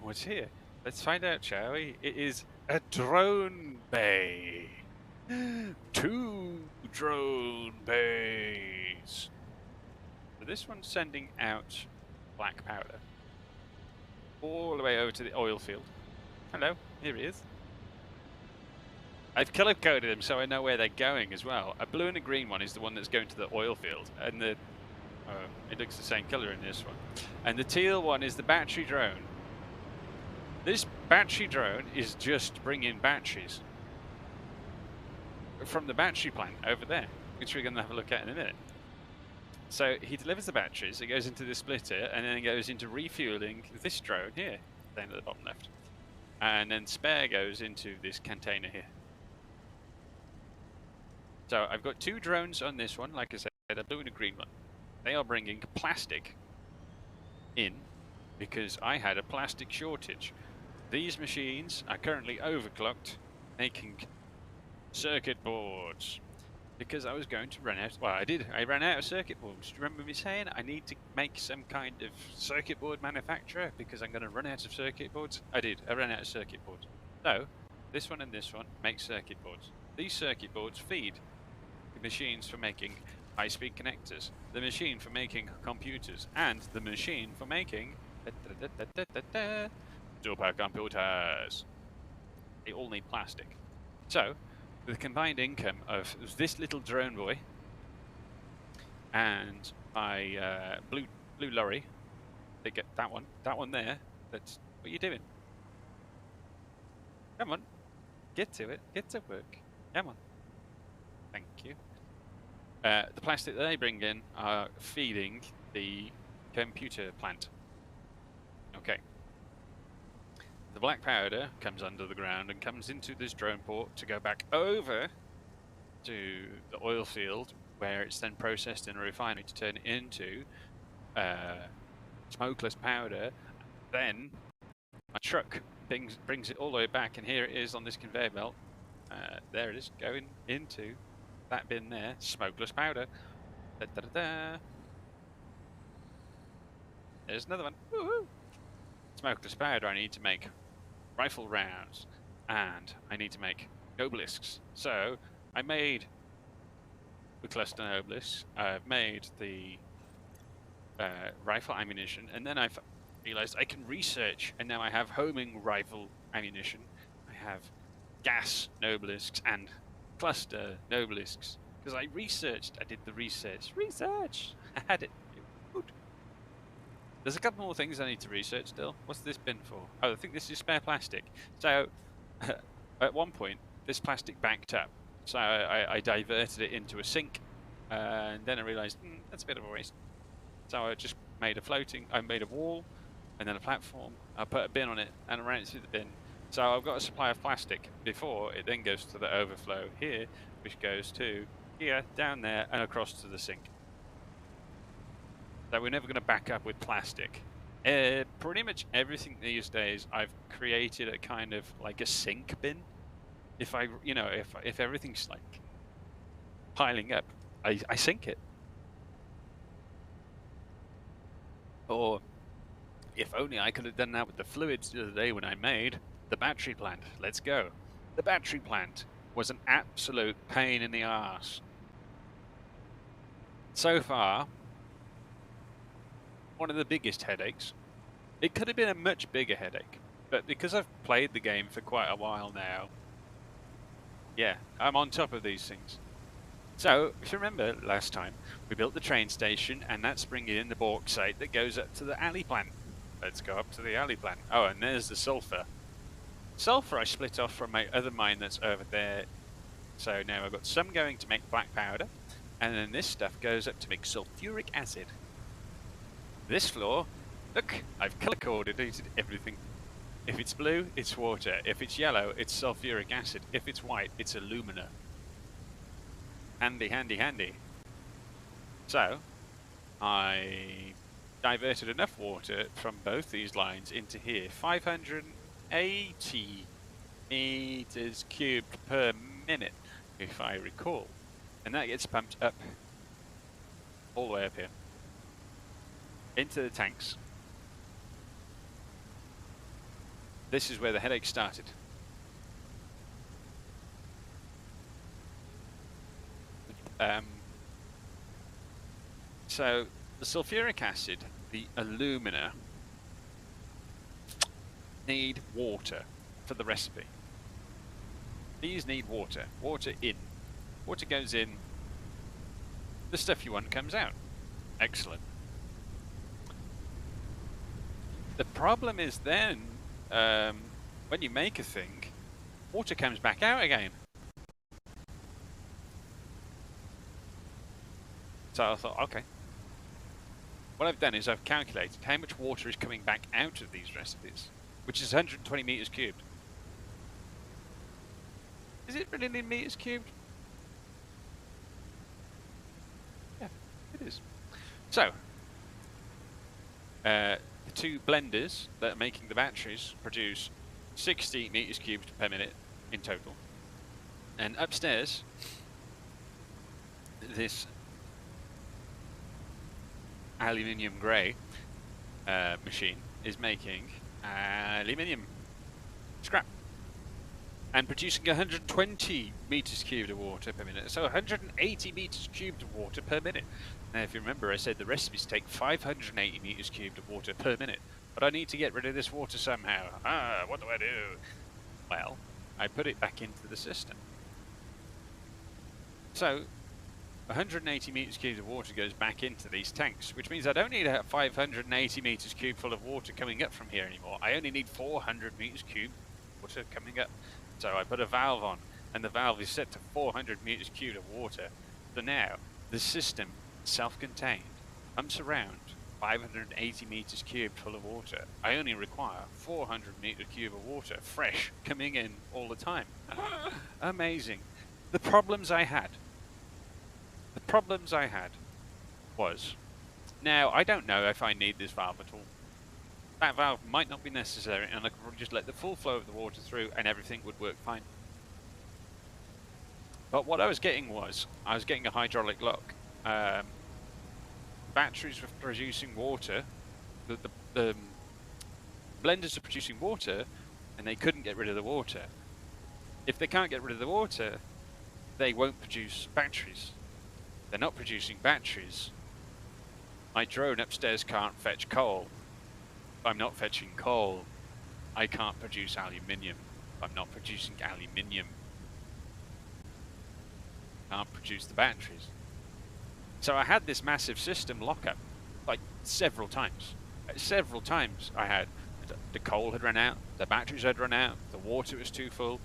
what's here? Let's find out, shall we? It is a drone bay. 2 drone bays. So this one's sending out black powder all the way over to the oil field. Hello, here he is. I've color coded them so I know where they're going as well. A blue and a green one is the one that's going to the oil field, and the it looks the same color in this one. And the teal one is the battery drone. This battery drone is just bringing batteries from the battery plant over there, which we're going to have a look at in a minute. So he delivers the batteries, it goes into the splitter, and then it goes into refueling this drone here, down at the bottom left. And then spare goes into this container here. So I've got 2 drones on this one, like I said, a blue and a green one. They are bringing plastic in because I had a plastic shortage. These machines are currently overclocked, making circuit boards because I was going to run out. Well, I ran out of circuit boards. Do you remember me saying I need to make some kind of circuit board manufacturer because I'm going to run out of circuit boards? I did. I ran out of circuit boards. So this one and this one make circuit boards. These circuit boards feed the machines for making high-speed connectors, the machine for making computers, and the machine for making supercomputers. They all need plastic. So, the combined income of this little drone boy and my blue lorry, they get that one there. That's what are you doing? Come on, get to it, get to work. Come on. Thank you. The plastic that they bring in are feeding the computer plant. Okay. The black powder comes under the ground and comes into this drone port to go back over to the oil field, where it's then processed in a refinery to turn it into smokeless powder. Then a truck brings it all the way back, and here it is on this conveyor belt. There it is, going into that bin there, smokeless powder. Da, da, da, da. There's another one. Woohoo! Smokeless powder I need to make rifle rounds, and I need to make obelisks. So I made the cluster nobles. I've made the rifle ammunition, and then I've realized I can research, and now I have homing rifle ammunition. I have gas nobelisks and cluster nobelisks because I researched. I did the research. Research. I had it. It was good. There's a couple more things I need to research still. What's this bin for? Oh, I think this is spare plastic. So, at one point, this plastic backed up. So I diverted it into a sink, and then I realized that's a bit of a waste. So I just made I made a wall, and then a platform. I put a bin on it, and I ran it through the bin. So I've got a supply of plastic before it then goes to the overflow here, which goes to here, down there, and across to the sink. So we're never going to back up with plastic. Pretty much everything these days, I've created a kind of like a sink bin. If if everything's like piling up, I sink it. Or if only I could have done that with the fluids the other day when I made the battery plant. Let's go. The battery plant was an absolute pain in the arse. So far, one of the biggest headaches. It could have been a much bigger headache, but because I've played the game for quite a while now, yeah, I'm on top of these things. So, if you remember last time, we built the train station, and that's bringing in the bauxite that goes up to the alley plant. Let's go up to the alley plant. Oh, and there's the sulfur. Sulfur I split off from my other mine that's over there. So now I've got some going to make black powder, and then this stuff goes up to make sulfuric acid. This floor, look, I've color coordinated everything. If it's blue, it's water. If it's yellow, it's sulfuric acid. If it's white, it's alumina. Handy, handy, handy. So, I diverted enough water from both these lines into here. 580 meters cubed per minute, if I recall. And that gets pumped up all the way up here into the tanks. This is where the headache started. So the sulfuric acid, the alumina, need water for the recipe. These need water. Water in. Water goes in. The stuff you want comes out. Excellent. The problem is then, when you make a thing, water comes back out again. So I thought, okay. What I've done is I've calculated how much water is coming back out of these recipes, which is 120 meters cubed. Is it really in meters cubed? Yeah, it is. So, the two blenders that are making the batteries produce 60 meters cubed per minute in total. And upstairs, this aluminium grey machine is making aluminium scrap and producing 120 meters cubed of water per minute, so 180 meters cubed of water per minute. Now if you remember, I said the recipes take 580 meters cubed of water per minute, but I need to get rid of this water somehow. What do I do? Well, I put it back into the system. So 180 meters cubed of water goes back into these tanks, which means I don't need 580 meters cubed full of water coming up from here anymore. I only need 400 meters cubed water coming up. So I put a valve on, and the valve is set to 400 meters cubed of water. So now the system, self-contained, pumps around 580 meters cubed full of water. I only require 400 meters cubed of water, fresh, coming in all the time. Amazing. The problems I had was, now I don't know if I need this valve at all. That valve might not be necessary, and I could probably just let the full flow of the water through and everything would work fine. But what I was getting a hydraulic lock. Batteries were producing water, the blenders are producing water, and they couldn't get rid of the water. If they can't get rid of the water, they won't produce batteries. They're not producing batteries. My drone upstairs can't fetch coal. If I'm not fetching coal, I can't produce aluminium. If I'm not producing aluminium, I can't produce the batteries. So I had this massive system lockup, like several times. Several times I had the coal had run out, the batteries had run out, the water was too full.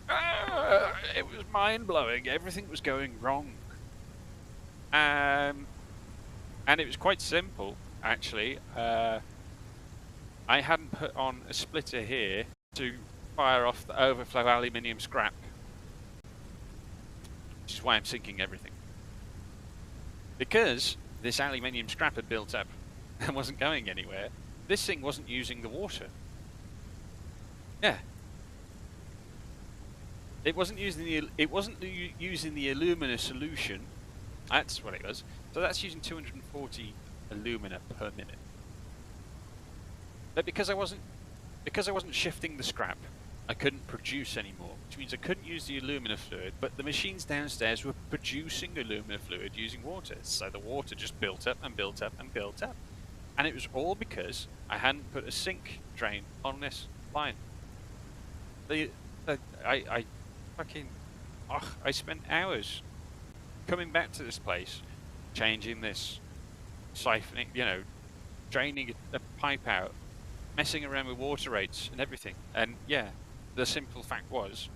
It was mind blowing. Everything was going wrong. And it was quite simple, actually. I hadn't put on a splitter here to fire off the overflow aluminium scrap, which is why I'm sinking everything. Because this aluminium scrap had built up and wasn't going anywhere, this thing wasn't using the water. Yeah. It wasn't using the alumina solution. That's what it was. So that's using 240 alumina per minute. But because I wasn't shifting the scrap, I couldn't produce anymore, which means I couldn't use the alumina fluid, but the machines downstairs were producing alumina fluid using water. So the water just built up and built up and built up. And it was all because I hadn't put a sink drain on this line. I spent hours coming back to this place, changing this, siphoning, draining a pipe out, messing around with water rates and everything. And yeah, the simple fact was,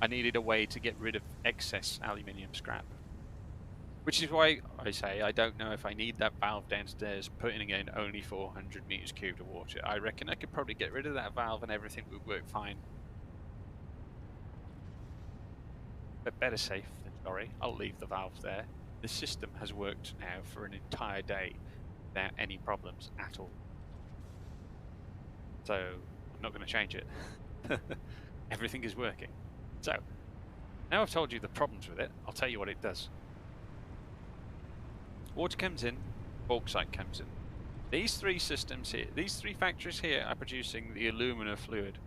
I needed a way to get rid of excess aluminium scrap. Which is why I say I don't know if I need that valve downstairs putting in only 400 meters cubed of water. I reckon I could probably get rid of that valve and everything would work fine. But better safe than sorry. I'll leave the valve there. The system has worked now for an entire day without any problems at all. So I'm not going to change it. Everything is working. So now I've told you the problems with it, I'll tell you what it does. Water comes in, bauxite comes in. These three systems here, these three factories here are producing the alumina fluid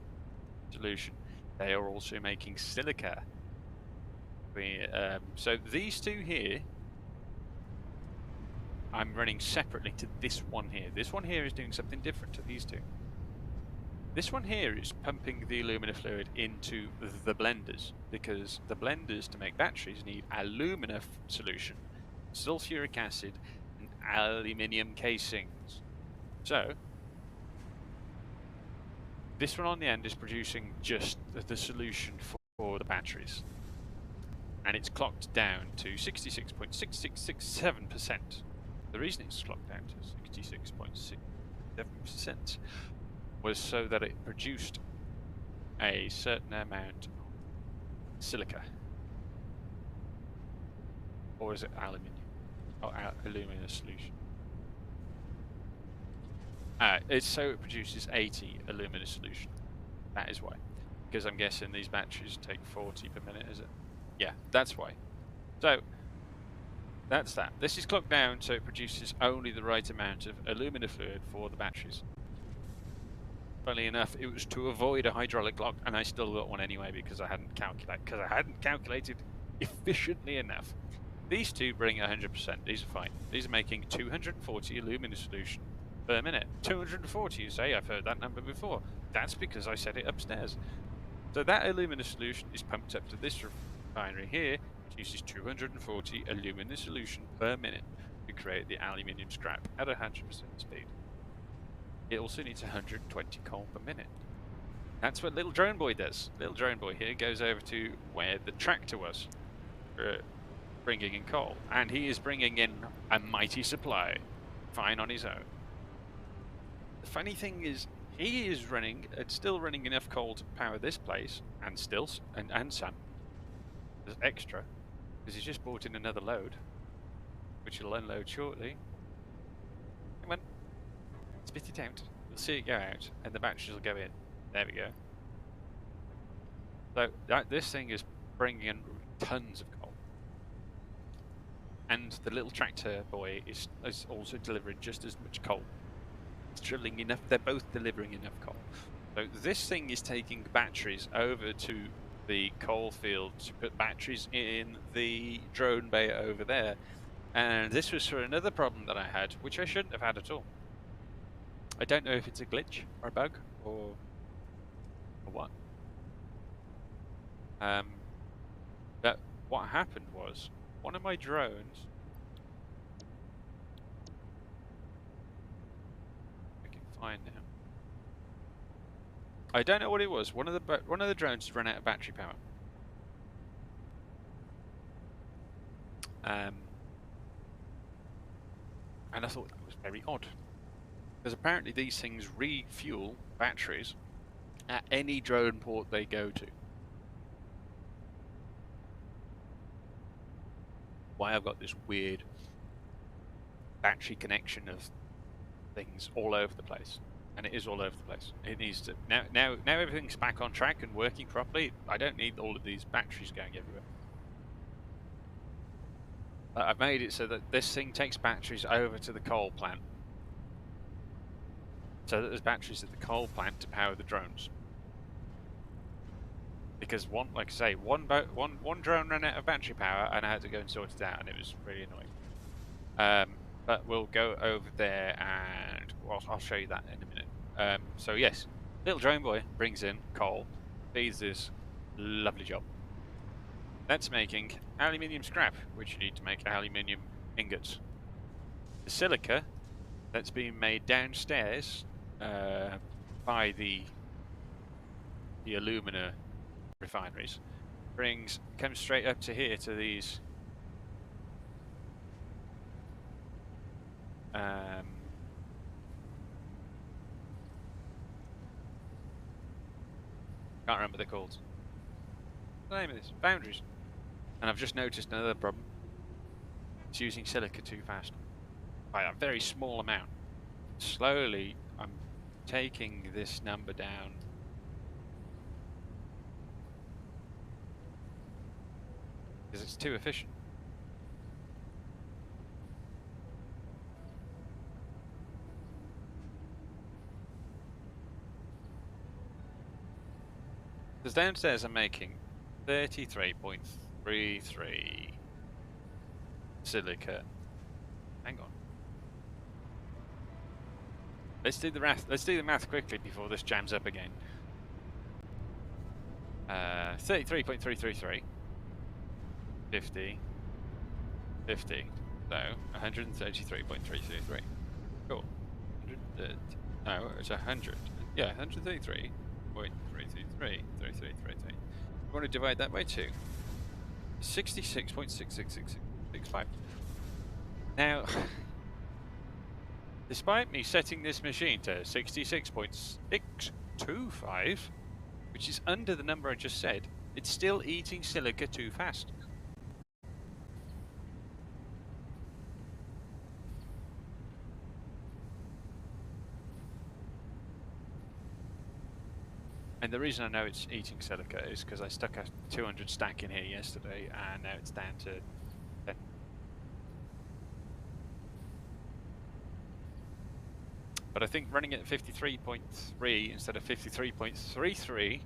solution. They are also making silica. So these two here, I'm running separately to this one here. This one here is doing something different to these two. This one here is pumping the alumina fluid into the blenders, because the blenders to make batteries need alumina solution, sulfuric acid, and aluminium casings. So this one on the end is producing just the solution for the batteries, and it's clocked down to 66.6667%. The reason it's clocked down to 66.67% was so that it produced a certain amount of silica. Or is it aluminium? Oh, alumina solution. It's so it produces 80 alumina solution. That is why. Because I'm guessing these batteries take 40 per minute, is it? Yeah, that's why. So that's that. This is clocked down so it produces only the right amount of alumina fluid for the batteries. Funnily enough, it was to avoid a hydraulic lock, and I still got one anyway because I hadn't calculated efficiently enough. These two bring 100%. These are fine. These are making 240 alumina solution per minute. 240, you say? I've heard that number before. That's because I said it upstairs. So that alumina solution is pumped up to this refinery here, produces 240 alumina solution per minute to create the aluminium scrap at 100% speed. It also needs 120 coal per minute. That's what little drone boy does. Little drone boy here goes over to where the tractor was for bringing in coal, and he is bringing in a mighty supply, fine on his own. The funny thing is, he is still running enough coal to power this place, and some there's extra, because he's just bought in another load, which he'll unload shortly. Come on. Spit it out. You'll see it go out, and the batteries will go in. There we go. So this thing is bringing in tons of coal, and the little tractor boy is also delivering just as much coal. It's drilling enough. They're both delivering enough coal. So this thing is taking batteries over to the coal field to put batteries in the drone bay over there. And this was for another problem that I had, which I shouldn't have had at all. I don't know if it's a glitch or a bug or what. But what happened was one of my drones. I can find now. I don't know what it was. One of the drones ran out of battery power. And I thought that was very odd, because apparently these things refuel batteries at any drone port they go to. Why I've got this weird battery connection of things all over the place, and it is all over the place. It needs to now everything's back on track and working properly. I don't need all of these batteries going everywhere. I've made it so that this thing takes batteries over to the coal plant, so that there's batteries at the coal plant to power the drones. Because like I say, one drone ran out of battery power, and I had to go and sort it out, and it was really annoying. But we'll go over there, and I'll show you that in a minute. So yes, little drone boy brings in coal, feeds this lovely job. That's making aluminium scrap, which you need to make aluminium ingots. The silica that's being made downstairs by the alumina refineries comes straight up to here to these can't remember what they're called. What's the name of this? Boundaries. And I've just noticed another problem. It's using silica too fast. By a very small amount. Slowly, I'm taking this number down. Because it's too efficient. Because downstairs I'm making 33.33 silica. Hang on. Let's do the math. Let's do the math quickly before this jams up again. 33.333. 50. 50. So 133.333. Cool. 100. No, it's 100. Yeah, 133.333. 3333. You want to divide that by 2. 66.66665. Now, despite me setting this machine to 66.625, which is under the number I just said, it's still eating silica too fast. And the reason I know it's eating silica is because I stuck a 200 stack in here yesterday, and now it's down to 10. But I think running it at 53.3 instead of 53.33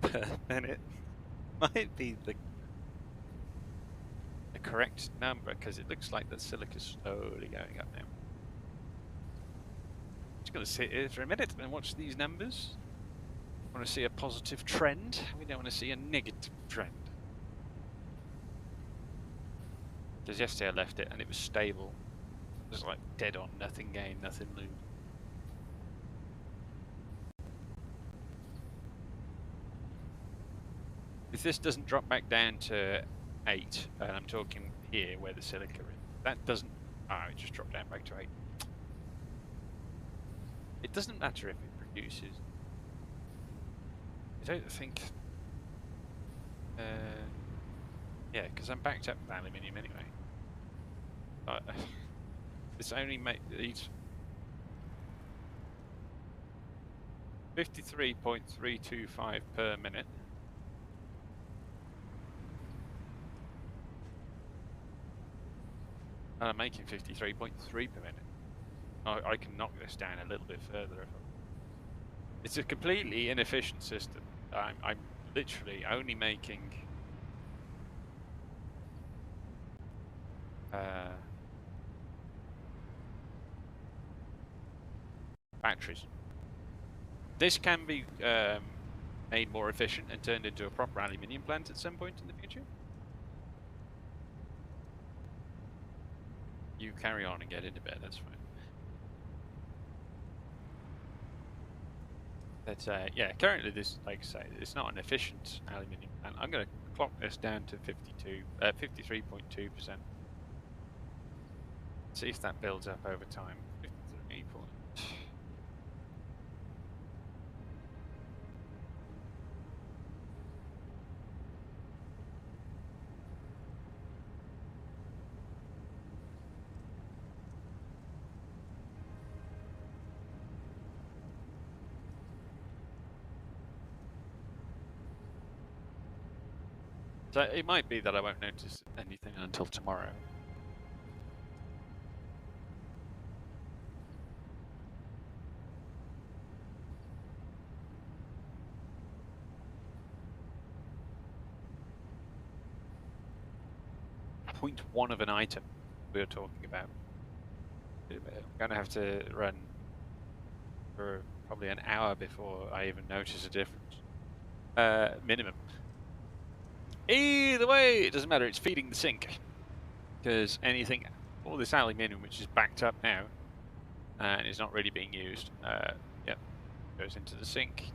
per minute might be the correct number, because it looks like the silica's slowly going up now. Just going to sit here for a minute and watch these numbers. We want to see a positive trend. We don't want to see a negative trend. Because yesterday I left it and it was stable. It was like dead on, nothing gained, nothing lose. If this doesn't drop back down to 8, and I'm talking here where the silica is, that doesn't... it just dropped down back to 8. It doesn't matter if it produces... I don't think... yeah, because I'm backed up with aluminium anyway. But this only makes 53.325 per minute. And I'm making 53.3 per minute. I can knock this down a little bit further. It's a completely inefficient system. I'm literally only making batteries. This can be made more efficient and turned into a proper aluminium plant at some point in the future. You carry on and get into bed, that's fine. But yeah, currently this, like I say, it's not an efficient aluminium plant. I'm going to clock this down to 53.2%. See if that builds up over time. 53 point. So it might be that I won't notice anything until tomorrow. Point one of an item we were talking about. I'm going to have to run for probably an hour before I even notice a difference. Minimum. Either way, it doesn't matter, it's feeding the sink. Because anything, all this aluminium which is backed up now, and is not really being used, yep, goes into the sink.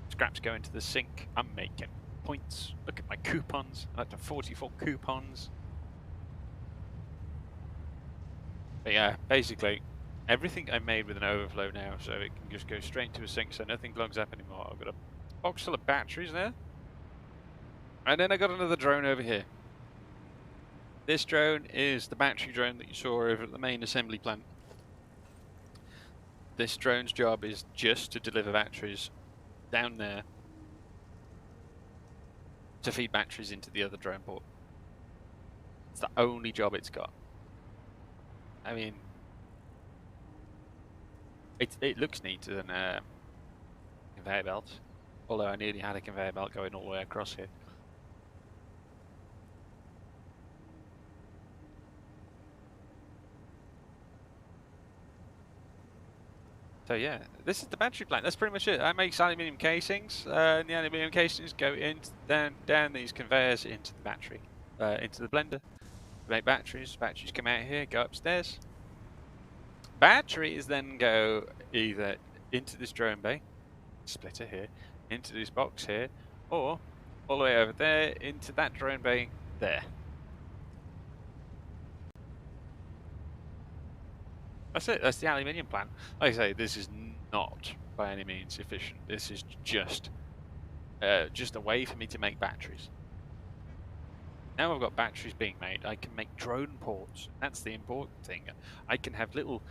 Scraps go into the sink. I'm making points. Look at my coupons. I'm up to 44 coupons. But yeah, basically, everything I made with an overflow now, so it can just go straight to a sink, so nothing clogs up anymore. I've got a box full of batteries there. And then I got another drone over here. This drone is the battery drone that you saw over at the main assembly plant. This drone's job is just to deliver batteries down there to feed batteries into the other drone port. It's the only job it's got. I mean, it looks neater than a conveyor belt, although I nearly had a conveyor belt going all the way across here. So yeah, this is the battery plant. That's pretty much it. I make aluminium casings, and the aluminium casings go down these conveyors into the battery, into the blender. Make batteries. Batteries come out here, go upstairs. Batteries then go either into this drone bay, splitter here, into this box here, or all the way over there into that drone bay there. That's it. That's the aluminium plant. Like I say, this is not by any means efficient. This is just a way for me to make batteries. Now I've got batteries being made, I can make drone ports. That's the important thing. I can have little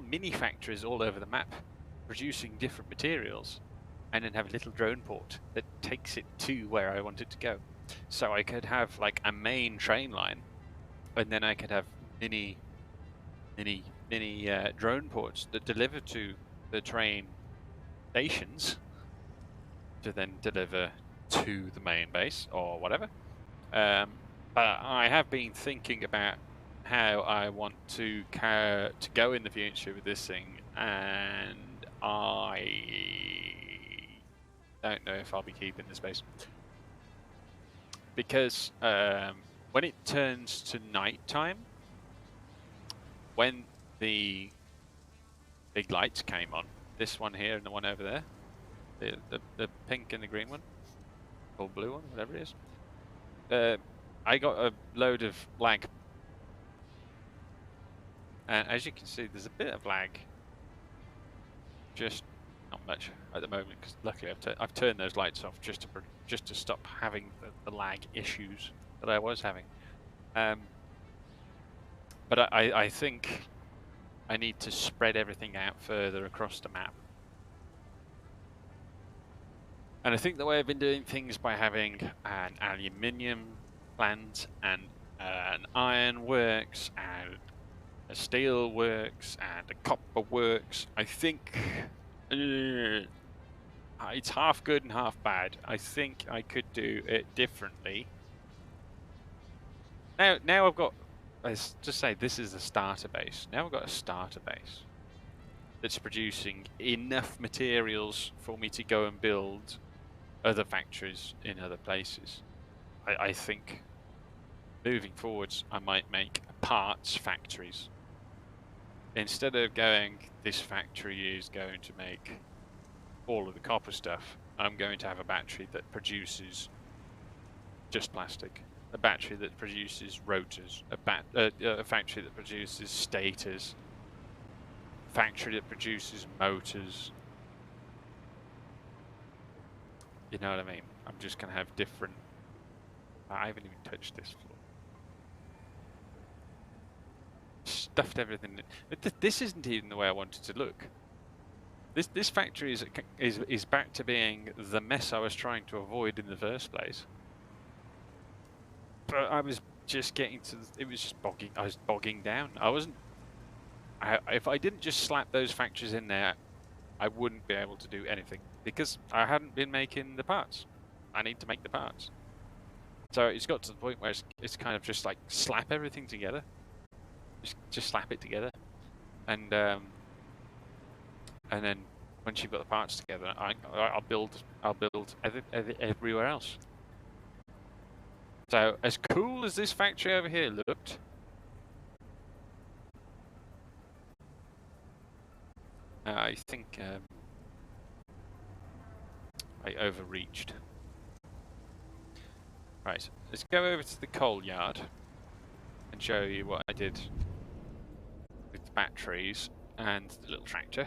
mini factories all over the map producing different materials, and then have a little drone port that takes it to where I want it to go. So I could have like a main train line, and then I could have mini drone ports that deliver to the train stations to then deliver to the main base or whatever. But I have been thinking about how I want to go in the future with this thing, and I don't know if I'll be keeping the space. Because when it turns to night time, when the big lights came on, this one here and the one over there, the pink and the green one, or blue one, whatever it is, I got a load of lag. And as you can see, there's a bit of lag. Just not much at the moment, because luckily I've turned those lights off just to stop having the lag issues that I was having. But I think I need to spread everything out further across the map. And I think the way I've been doing things by having an aluminium plant and an iron works and a steel works and a copper works, I think I'm it's half good and half bad. I think I could do it differently. Now I've got, let's just say this is the starter base. Now I've got a starter base that's producing enough materials for me to go and build other factories in other places. I think moving forwards, I might make parts factories. Instead of going, this factory is going to make all of the copper stuff, I'm going to have a battery that produces just plastic, a battery that produces rotors, a factory that produces stators, a factory that produces motors. You know what I mean? I'm just going to have different... I haven't even touched this floor. Stuffed everything. This isn't even the way I wanted to look. This factory is back to being the mess I was trying to avoid in the first place. But I was just getting to... It was just bogging... I was bogging down. I wasn't... if I didn't just slap those factories in there, I wouldn't be able to do anything. Because I hadn't been making the parts. I need to make the parts. So it's got to the point where it's kind of just like slap everything together. Just slap it together. And then once you've got the parts together, I'll build everywhere else. So as cool as this factory over here looked, I think I overreached. Right, let's go over to the coal yard and show you what I did with the batteries and the little tractor.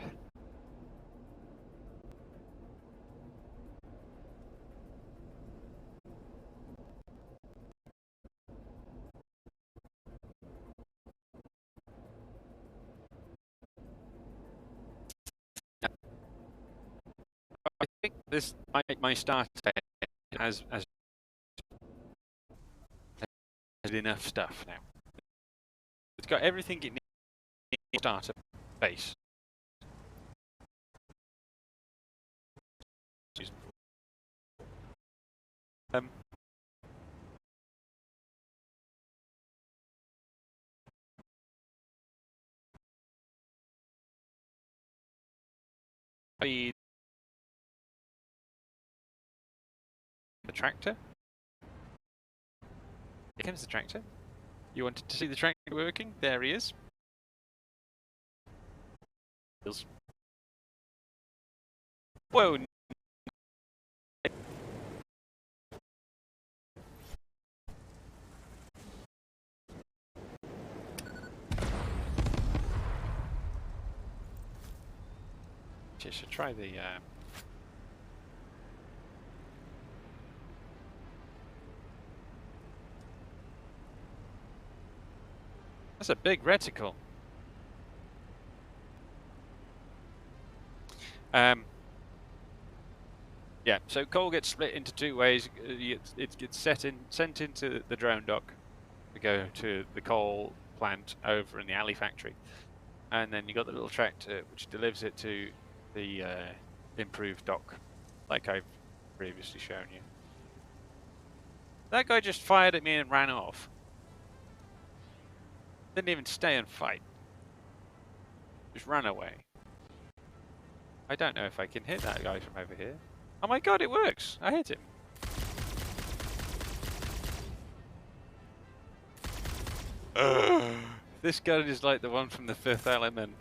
I think this my starter has enough stuff now. It's got everything it needs to start a base. The tractor. Here comes the tractor. You wanted to see the tractor working? There he is. Whoa! Just should try the. That's a big reticle. Yeah, so coal gets split into two ways. It gets sent into the drone dock to go to the coal plant over in the alley factory, and then you got the little tractor which delivers it to the improved dock, like I've previously shown you. That guy just fired at me and ran off. Didn't even stay and fight. Just ran away. I don't know if I can hit that guy from over here. Oh my god, it works! I hit him. This gun is like the one from The Fifth Element.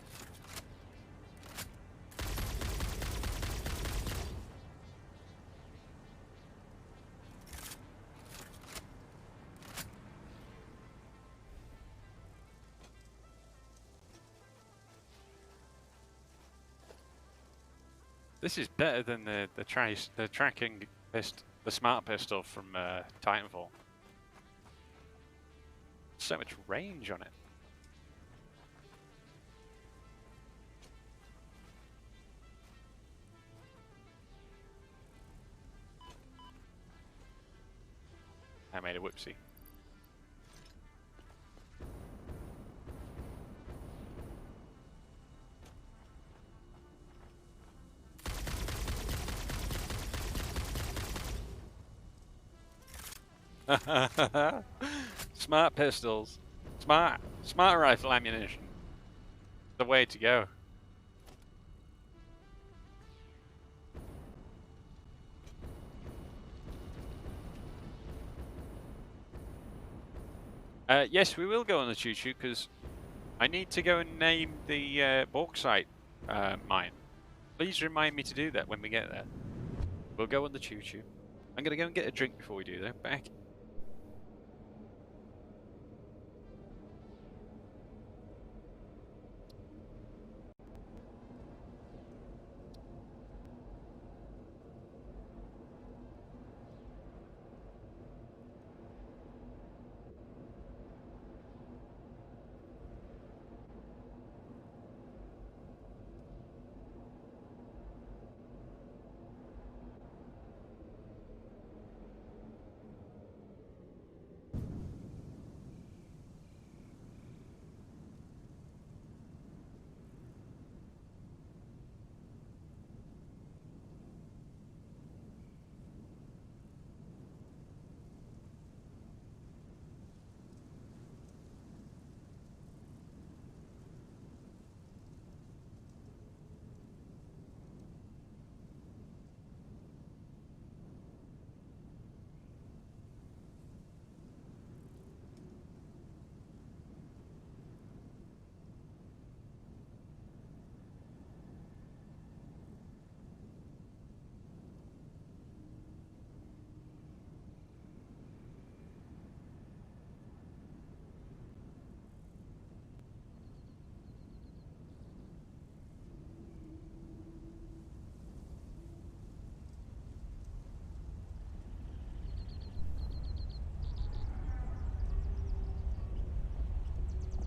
This is better than the tracking pistol, the smart pistol from Titanfall. So much range on it. I made a whoopsie. Smart pistols. Smart rifle ammunition. The way to go. Yes, we will go on the choo-choo because I need to go and name the bauxite mine. Please remind me to do that when we get there. We'll go on the choo-choo. I'm going to go and get a drink before we do that. Back.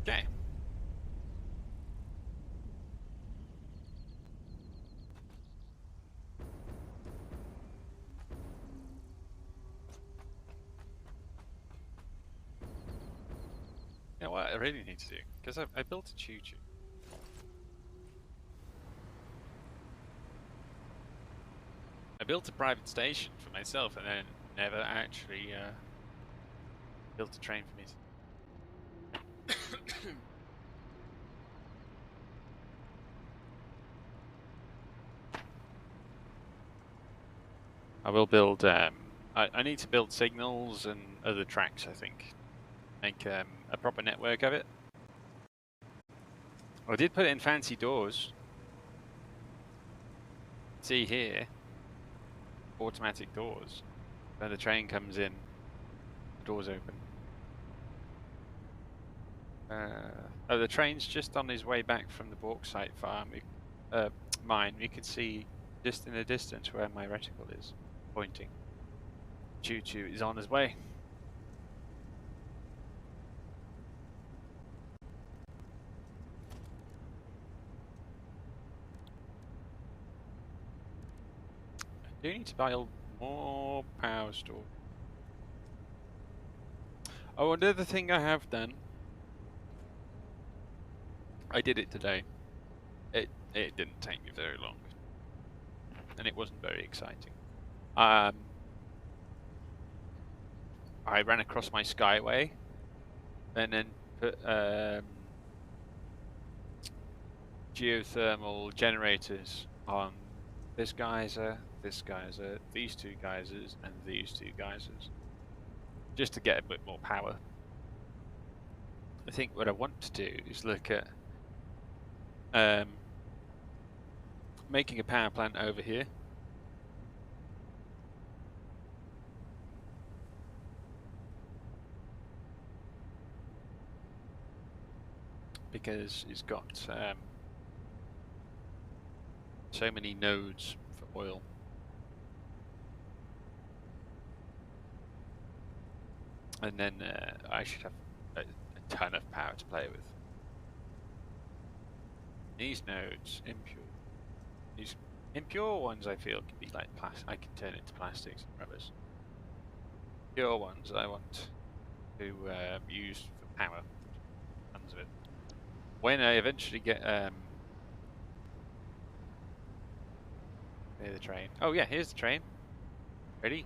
Okay. You know what I really need to do? Because I built a choo-choo. I built a private station for myself and then never actually built a train for me to... I will build... I need to build signals and other tracks, I think. Make a proper network of it. I did put in fancy doors. See here, automatic doors. When the train comes in, the doors open. Oh, the train's just on his way back from the bauxite farm. Mine. You can see just in the distance where my reticle is pointing. Choo-choo is on his way. I do need to buy more power store. Oh, another thing I have done. I did it today. It didn't take me very long, and it wasn't very exciting. I ran across my skyway, and then put geothermal generators on this geyser, these two geysers, and these two geysers, just to get a bit more power. I think what I want to do is look at making a power plant over here. Because it's got so many nodes for oil. And then I should have a ton of power to play with. These nodes, impure. These impure ones I feel can be like I can turn into plastics and rubbers. Pure ones I want to use for power. Tons of it. When I eventually get near the train. Oh yeah, here's the train. Ready?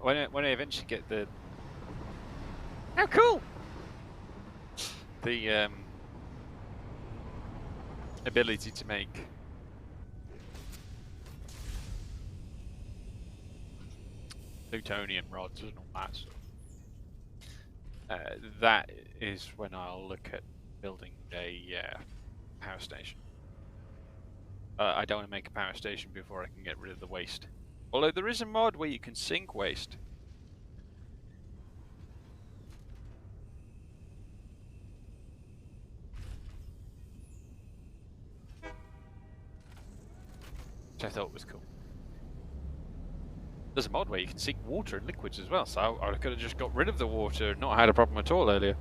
when I eventually get the how cool the ability to make plutonium rods and all that stuff. That is when I'll look at building a power station. I don't want to make a power station before I can get rid of the waste. Although there is a mod where you can sink waste. Which I thought was cool. There's a mod where you can sink water and liquids as well, so I could have just got rid of the water and not had a problem at all earlier.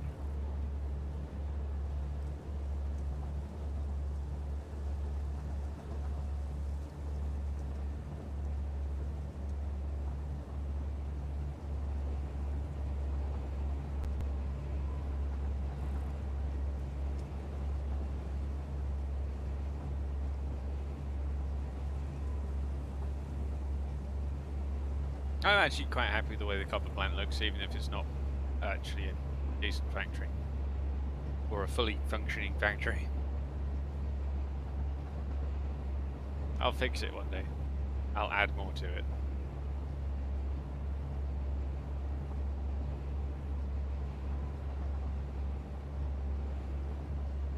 I'm actually quite happy with the way the copper plant looks, even if it's not actually a decent factory. Or a fully functioning factory. I'll fix it one day. I'll add more to it.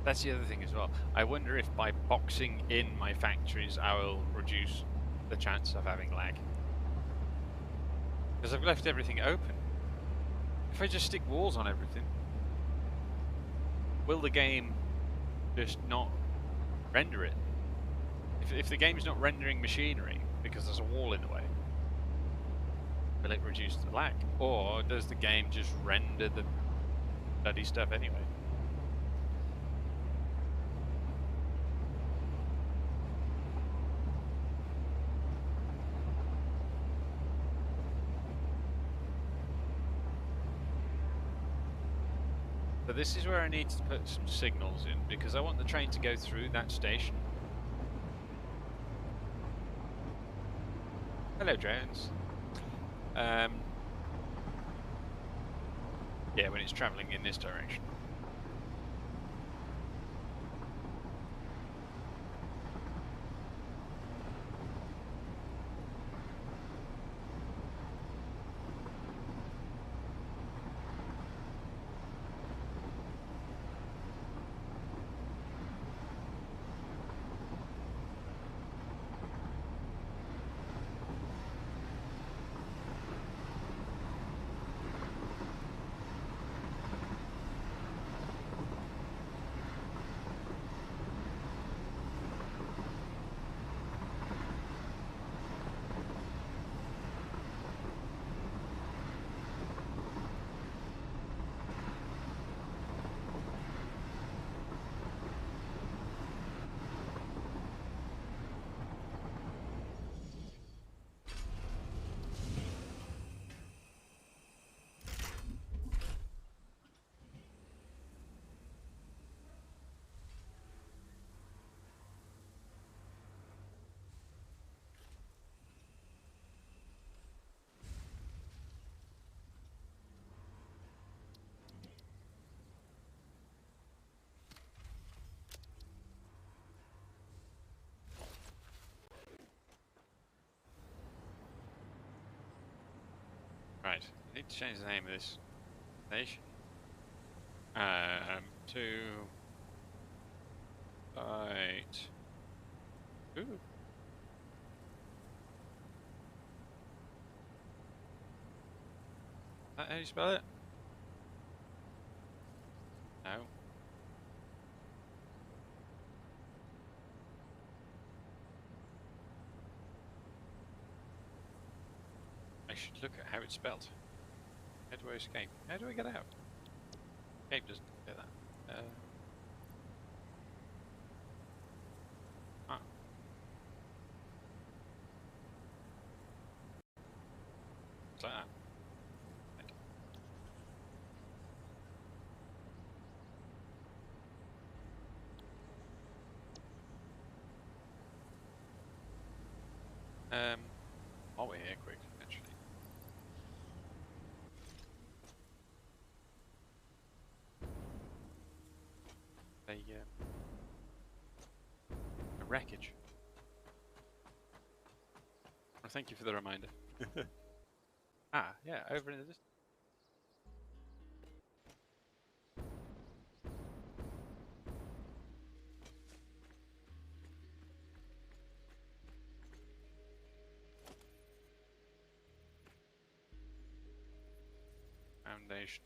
That's the other thing as well. I wonder if by boxing in my factories I will reduce the chance of having lag. Because I've left everything open. If I just stick walls on everything, will the game just not render it? If the game's not rendering machinery because there's a wall in the way, will it reduce the lag? Or does the game just render the bloody stuff anyway? But this is where I need to put some signals in, because I want the train to go through that station. Hello, drones. Yeah, when it's travelling in this direction. Right, I need to change the name of this station. To... Right... Ooh. Is that how you spell it? No. I should look at how it's spelled. How do I escape? How do I get out? Escape doesn't get that. Ah. It's like that. While we're here, quick, actually. a wreckage. Well, thank you for the reminder. Ah, yeah, over in the distance. Foundation.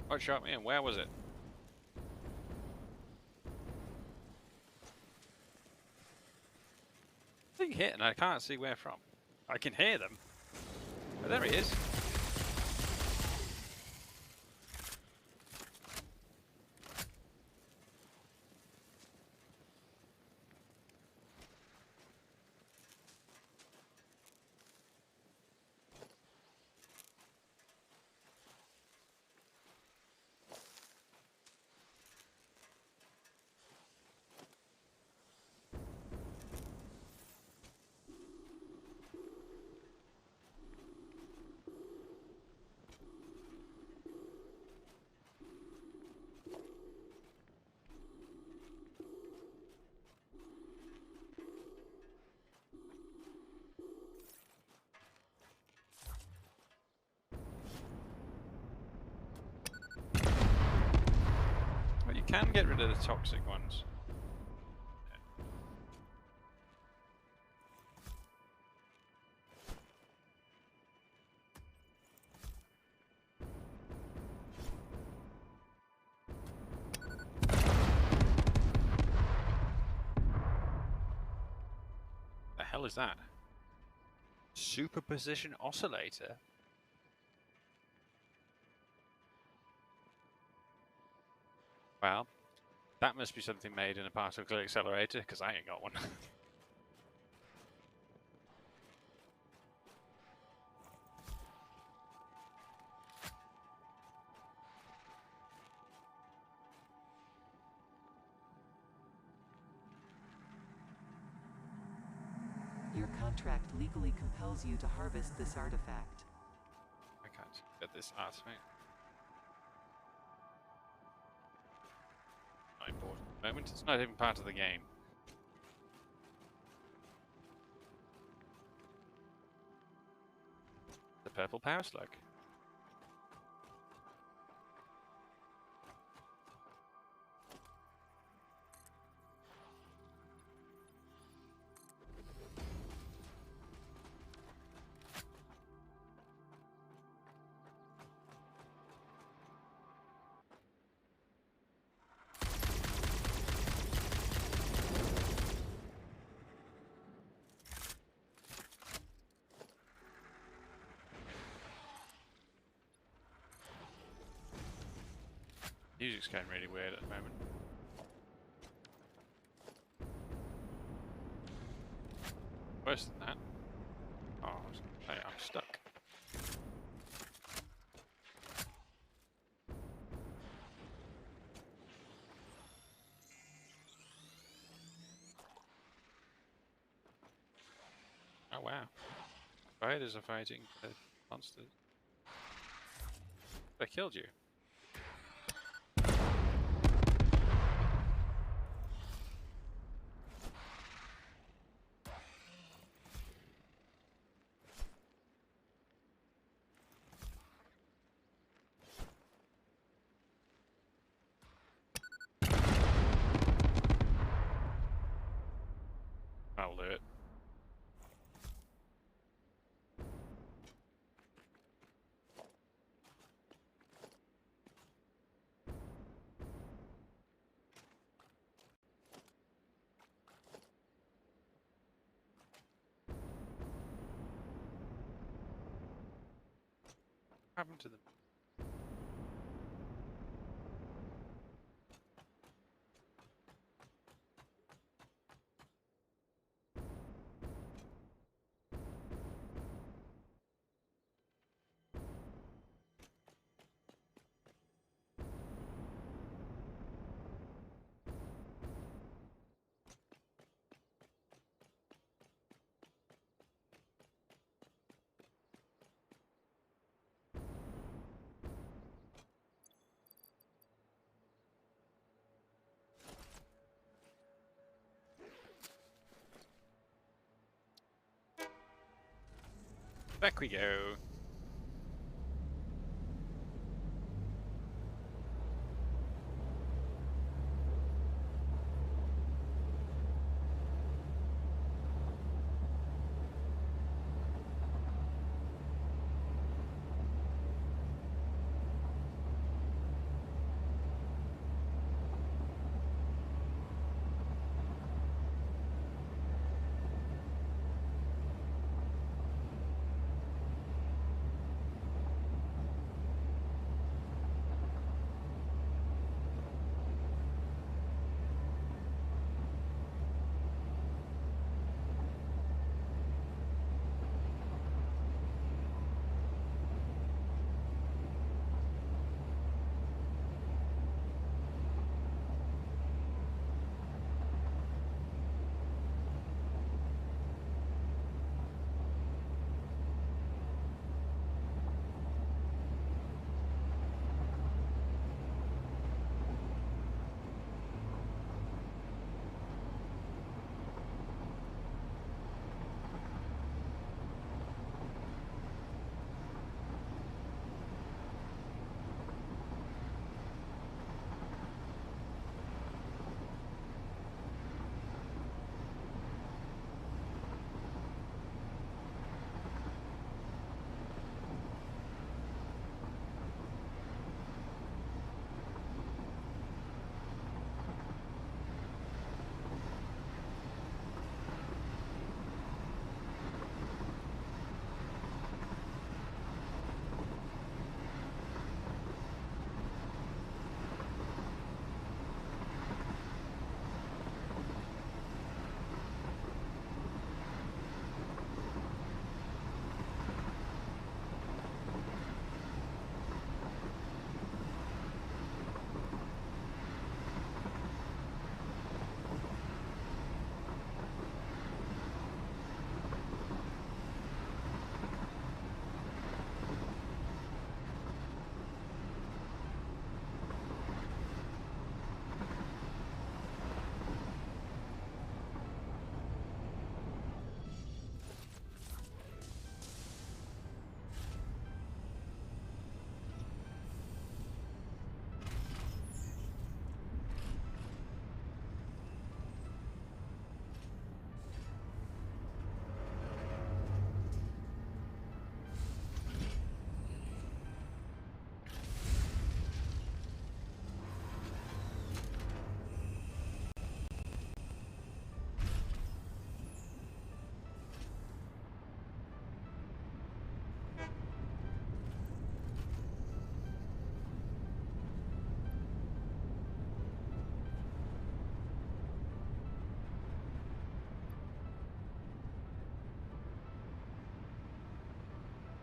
What shot me and where was it? Thing hit and I can't see where from. I can hear them. Oh, there he is. Well, you can get rid of the toxic ones. The hell is that? Superposition oscillator? Well, that must be something made in a particle accelerator, because I ain't got one. Your contract legally compels you to harvest this artifact. I can't get this artifact. Not important at the moment, it's not even part of the game. The purple power slug. Music's getting really weird at the moment. Worse than that. Oh, I'm stuck. Oh wow. Spiders are fighting the monsters. They killed you. I'll do it. happened to them? Back we go.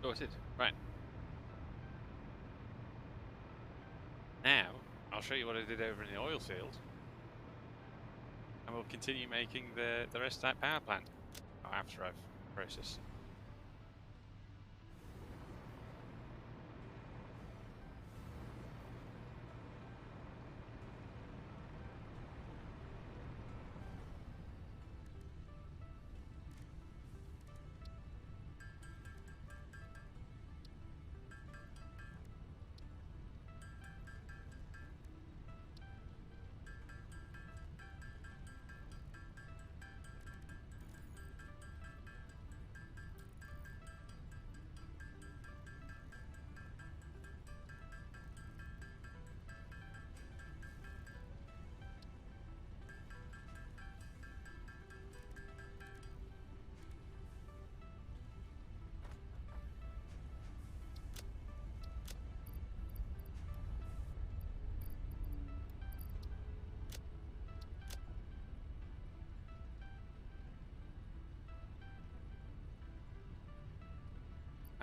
Sorted. Right. Now, I'll show you what I did over in the oil field. And we'll continue making the rest of that power plant after I've processed.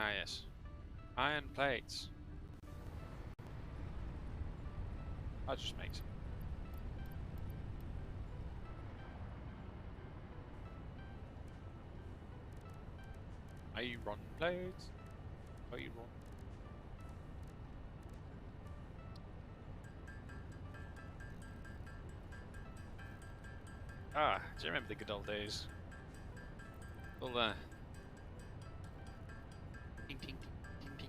Ah, yes. Iron plates. I'll just make some. Iron plates. Iron. Ah, do you remember the good old days? All ting ting ting ting ting.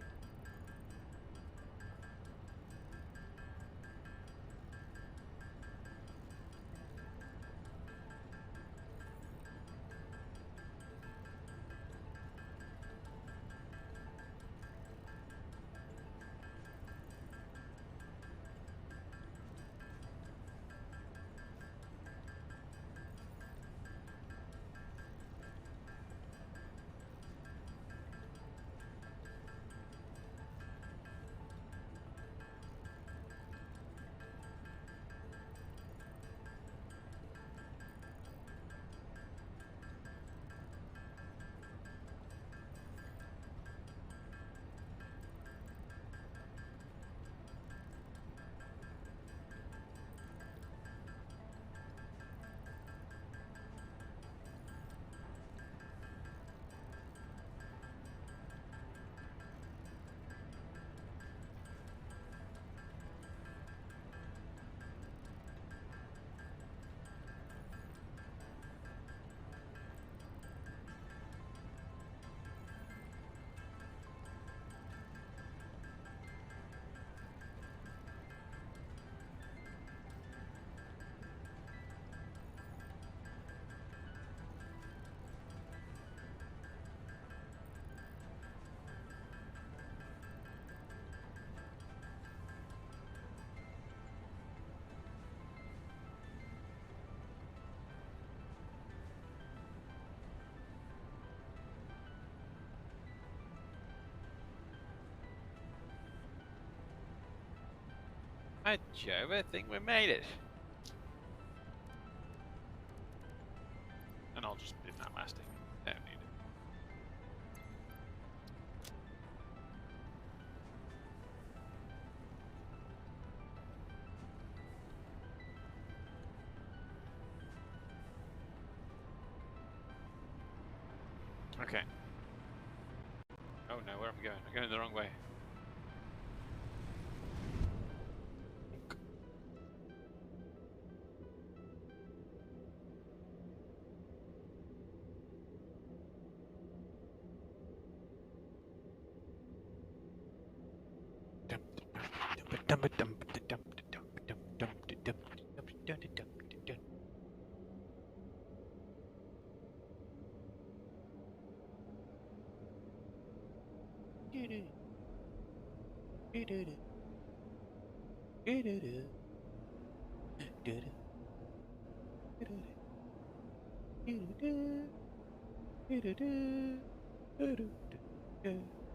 Hi, Joe. I think we made it. And I'll just leave that last thing. Don't need it. Okay. Oh no, where am I going? I'm going the wrong way.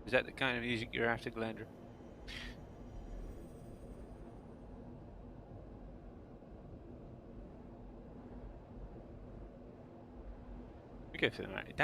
Is that the kind of music you're after, Glendra? We go for the night.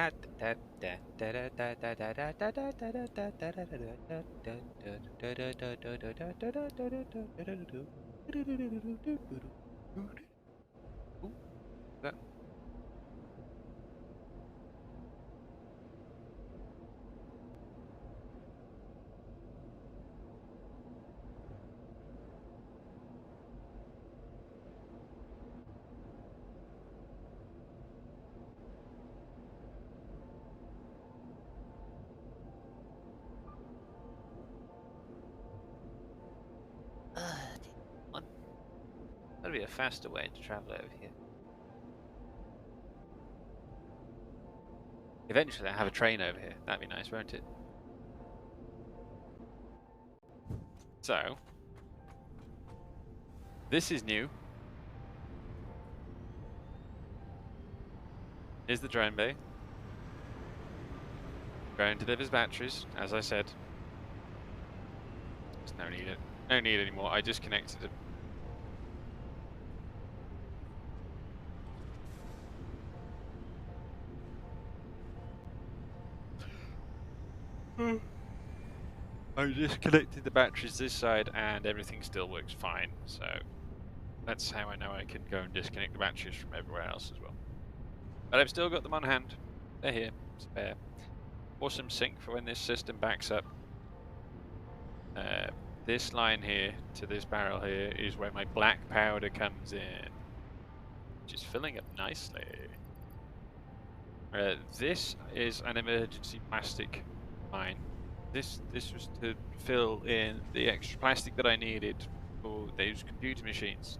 That'd be a faster way to travel over here. Eventually, I'll have a train over here. That'd be nice, won't it? So, this is new. Here's the drone bay. Drone delivers batteries, as I said. There's no need it. No need anymore. I disconnected it. I disconnected the batteries this side and everything still works fine, so that's how I know I can go and disconnect the batteries from everywhere else as well. But I've still got them on hand. They're here, spare. Awesome sync for when this system backs up. This line here to this barrel here is where my black powder comes in, which is filling up nicely. This is an emergency plastic line. This was to fill in the extra plastic that I needed for those computer machines.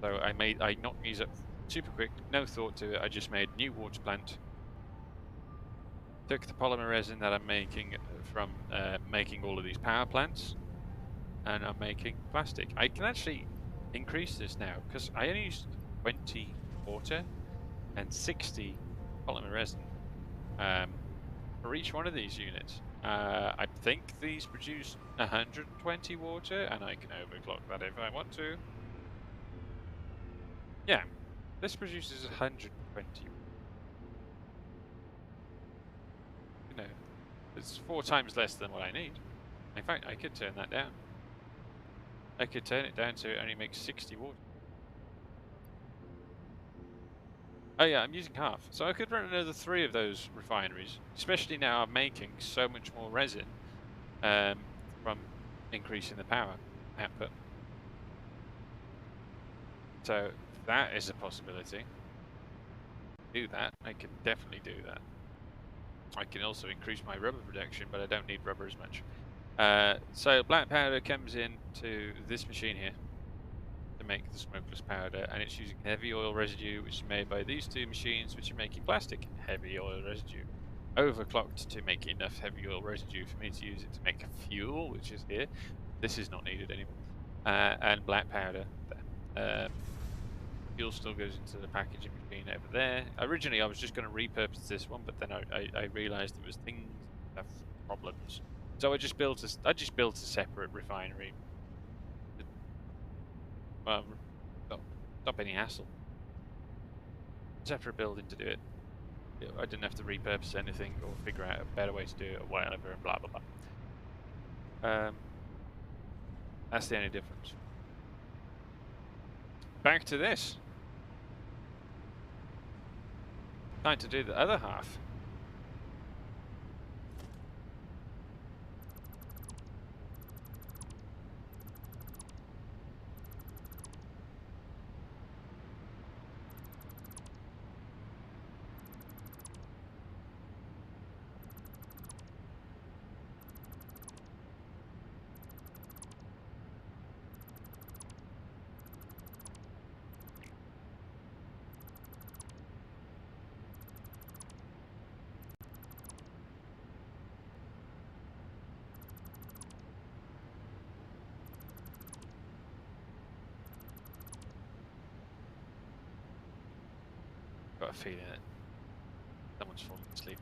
So I knocked these up super quick, no thought to it. I just made new water plant. Took the polymer resin that I'm making from making all of these power plants, and I'm making plastic. I can actually increase this now because I only used 20 water and 60 polymer resin for each one of these units. I think these produce 120 water, and I can overclock that if I want to. Yeah, this produces 120. You know, it's 4 times less than what I need. In fact, I could turn that down. I could turn it down to only make 60 water. Oh yeah, I'm using half. So I could run another 3 of those refineries, especially now I'm making so much more resin from increasing the power output. So that is a possibility. Do that. I can definitely do that. I can also increase my rubber production, but I don't need rubber as much. So black powder comes into this machine here to make the smokeless powder, and it's using heavy oil residue, which is made by these 2 machines, which are making plastic heavy oil residue. Overclocked to make enough heavy oil residue for me to use it to make fuel, which is here. This is not needed anymore. And black powder there. Fuel still goes into the packaging machine over there. Originally, I was just going to repurpose this one, but then I realized it was things have problems, so I just built a separate refinery. Stop any hassle. Separate building to do it. I didn't have to repurpose anything or figure out a better way to do it or whatever and blah blah blah. That's the only difference. Back to this. Time to do the other half. Got a feeling that someone's falling asleep.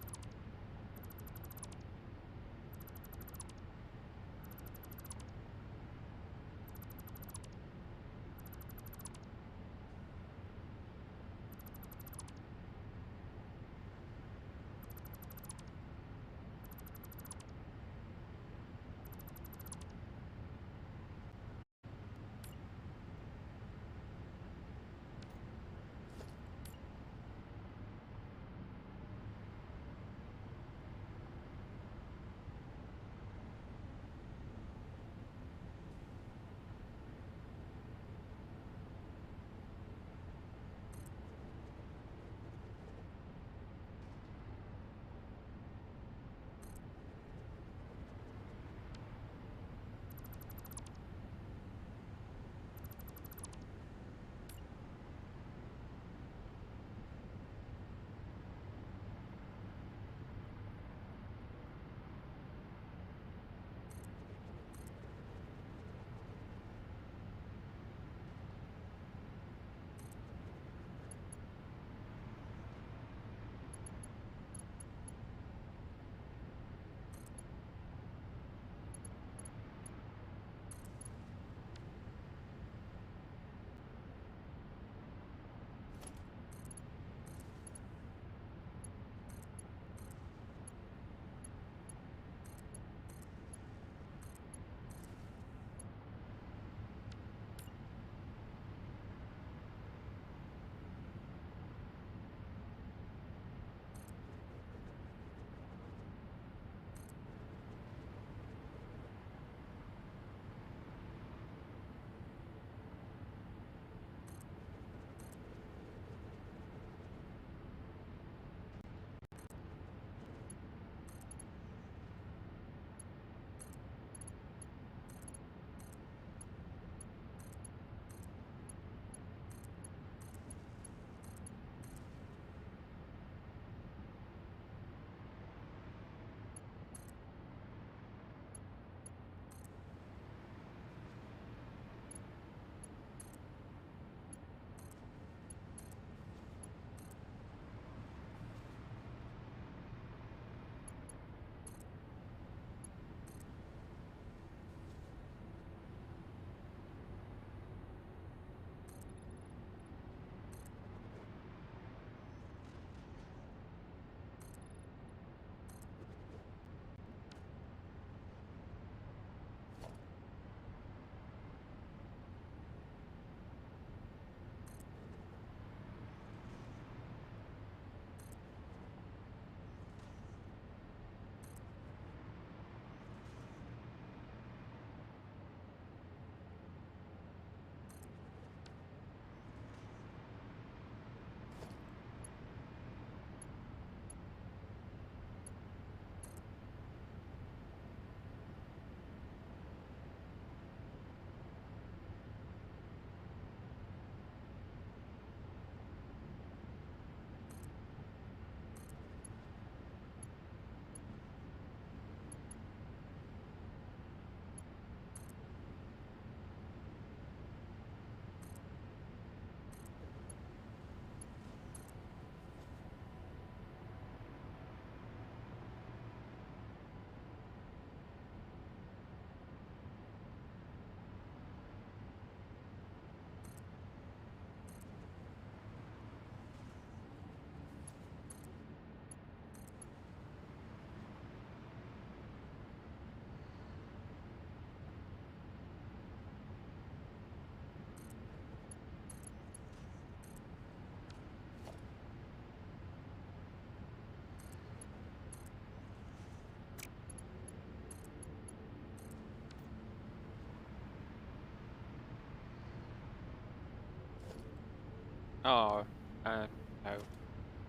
Oh, no,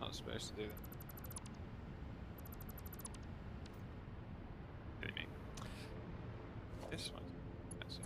not supposed to do that. What do you mean? This one. That's it.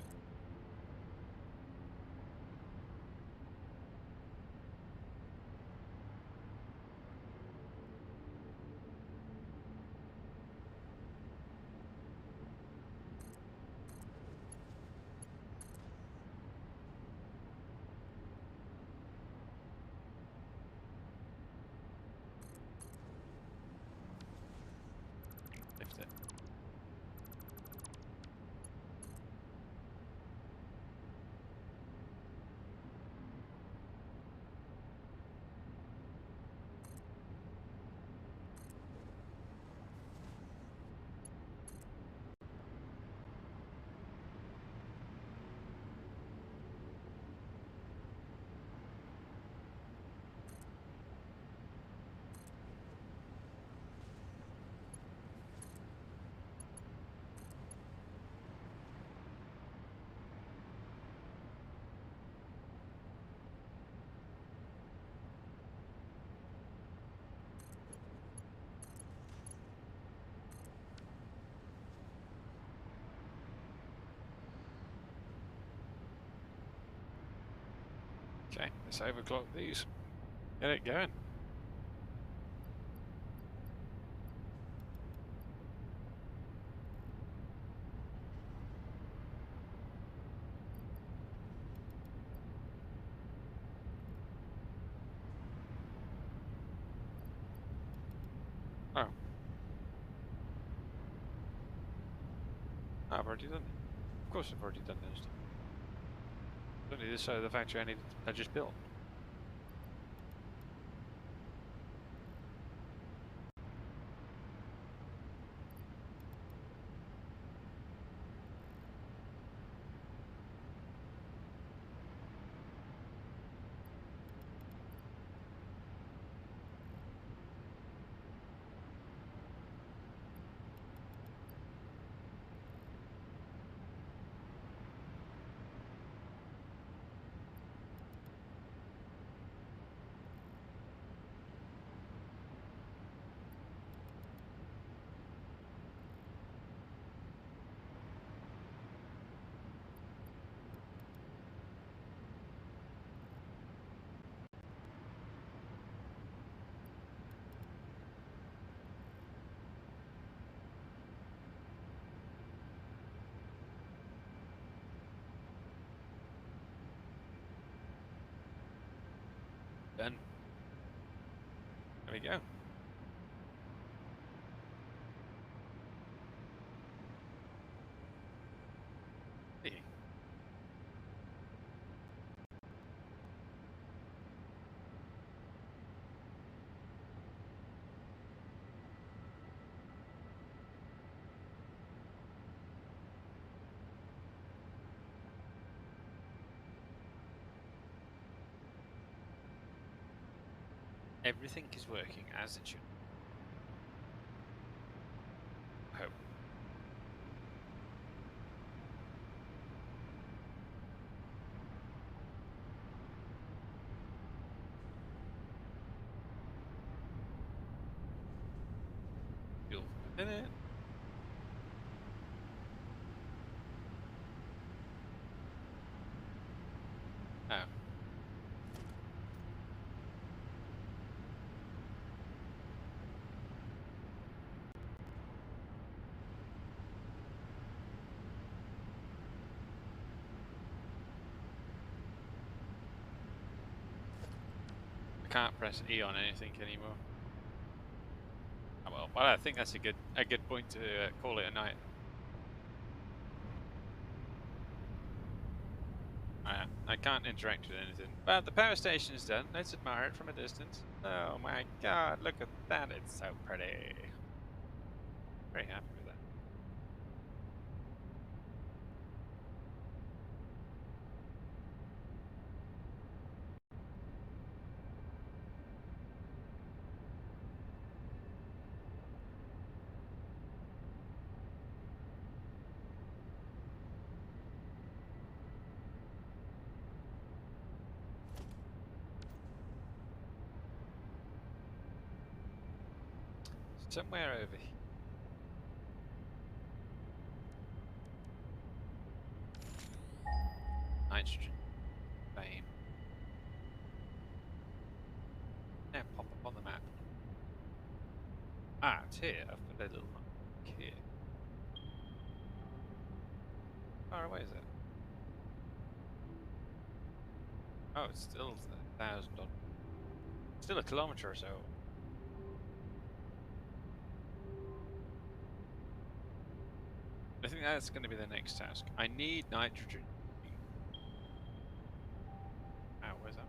Lift it. Okay, let's overclock these. Get it going. Oh. I've already done it. Of course I've already done those. Only this side of the factory I just built. Done. There we go. Hey. Everything is working as it should. I hope. Fuel in it. Oh. I can't press E on anything anymore. Oh, well, I think that's a good point to call it a night. I can't interact with anything. But the power station is done. Let's admire it from a distance. Oh my god, look at that. It's so pretty. Very happy with that. Somewhere over here. Nitrogen. Vein. Now pop up on the map. Ah, it's here. I've put a little mark here. How far away is it? Oh, it's still 1,000 on. Still a kilometre or so. I think that's going to be the next task. I need nitrogen. Ow, where's that?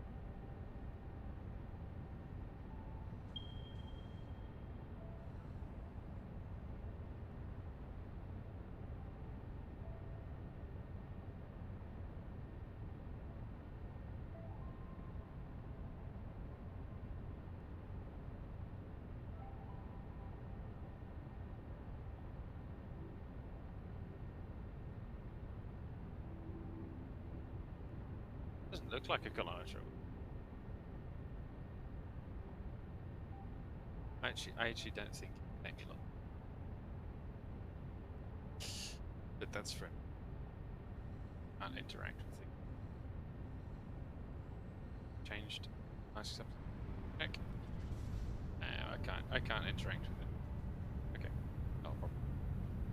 Doesn't look like a kilometre. I actually don't think it's 10 kilometres. But that's for can't interact with things. Changed. Ask something. Check. No, I can't interact with it. Okay. No problem.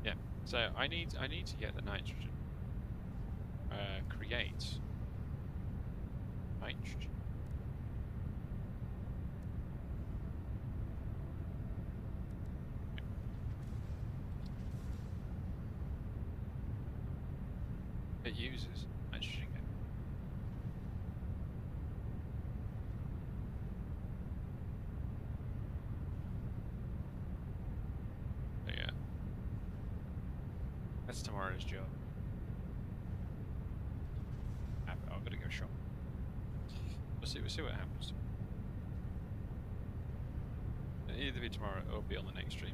Yeah. So I need to get the nitrogen. Create nitrogen. It uses nitrogen. So yeah. That's tomorrow's job. I've got to go shop. We'll see what happens. It'll either be tomorrow or be on the next stream.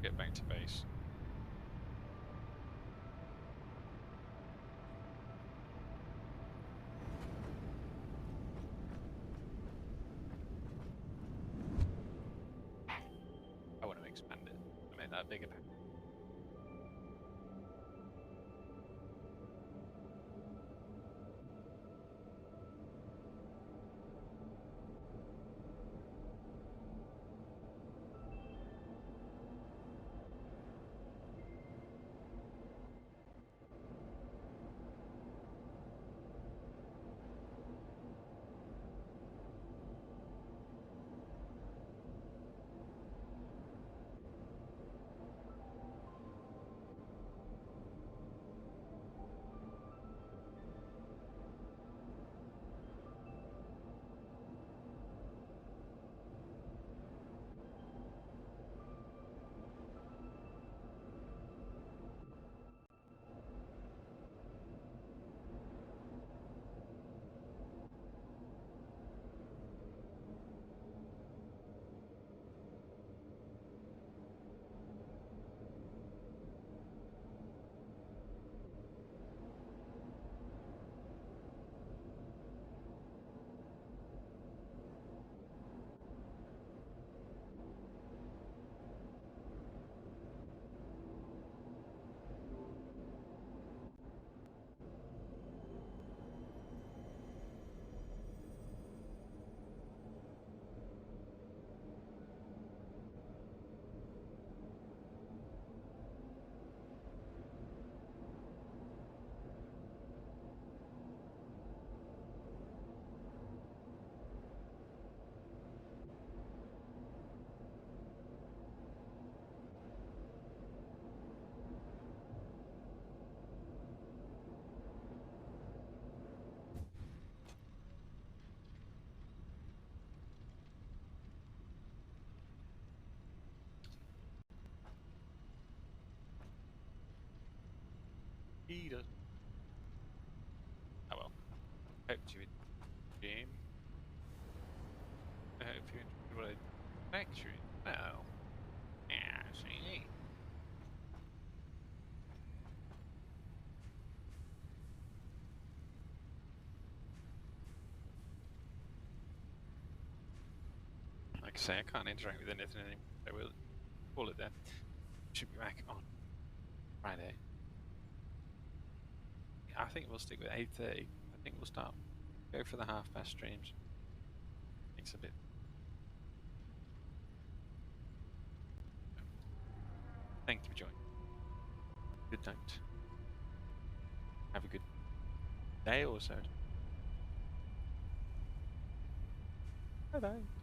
Get back to base. I want to expand it. I made that bigger. He does. Oh well. Hope you enjoyed the game. I hope you enjoyed what I factory. Well, yeah, see. say, I can't interact with anything anymore. So we'll call it there. Should be back on Friday. I think we'll stick with 8:30. I think we'll go for the half-past streams. It's a bit. Thank you for joining. Good night. Have a good day or so. Bye bye.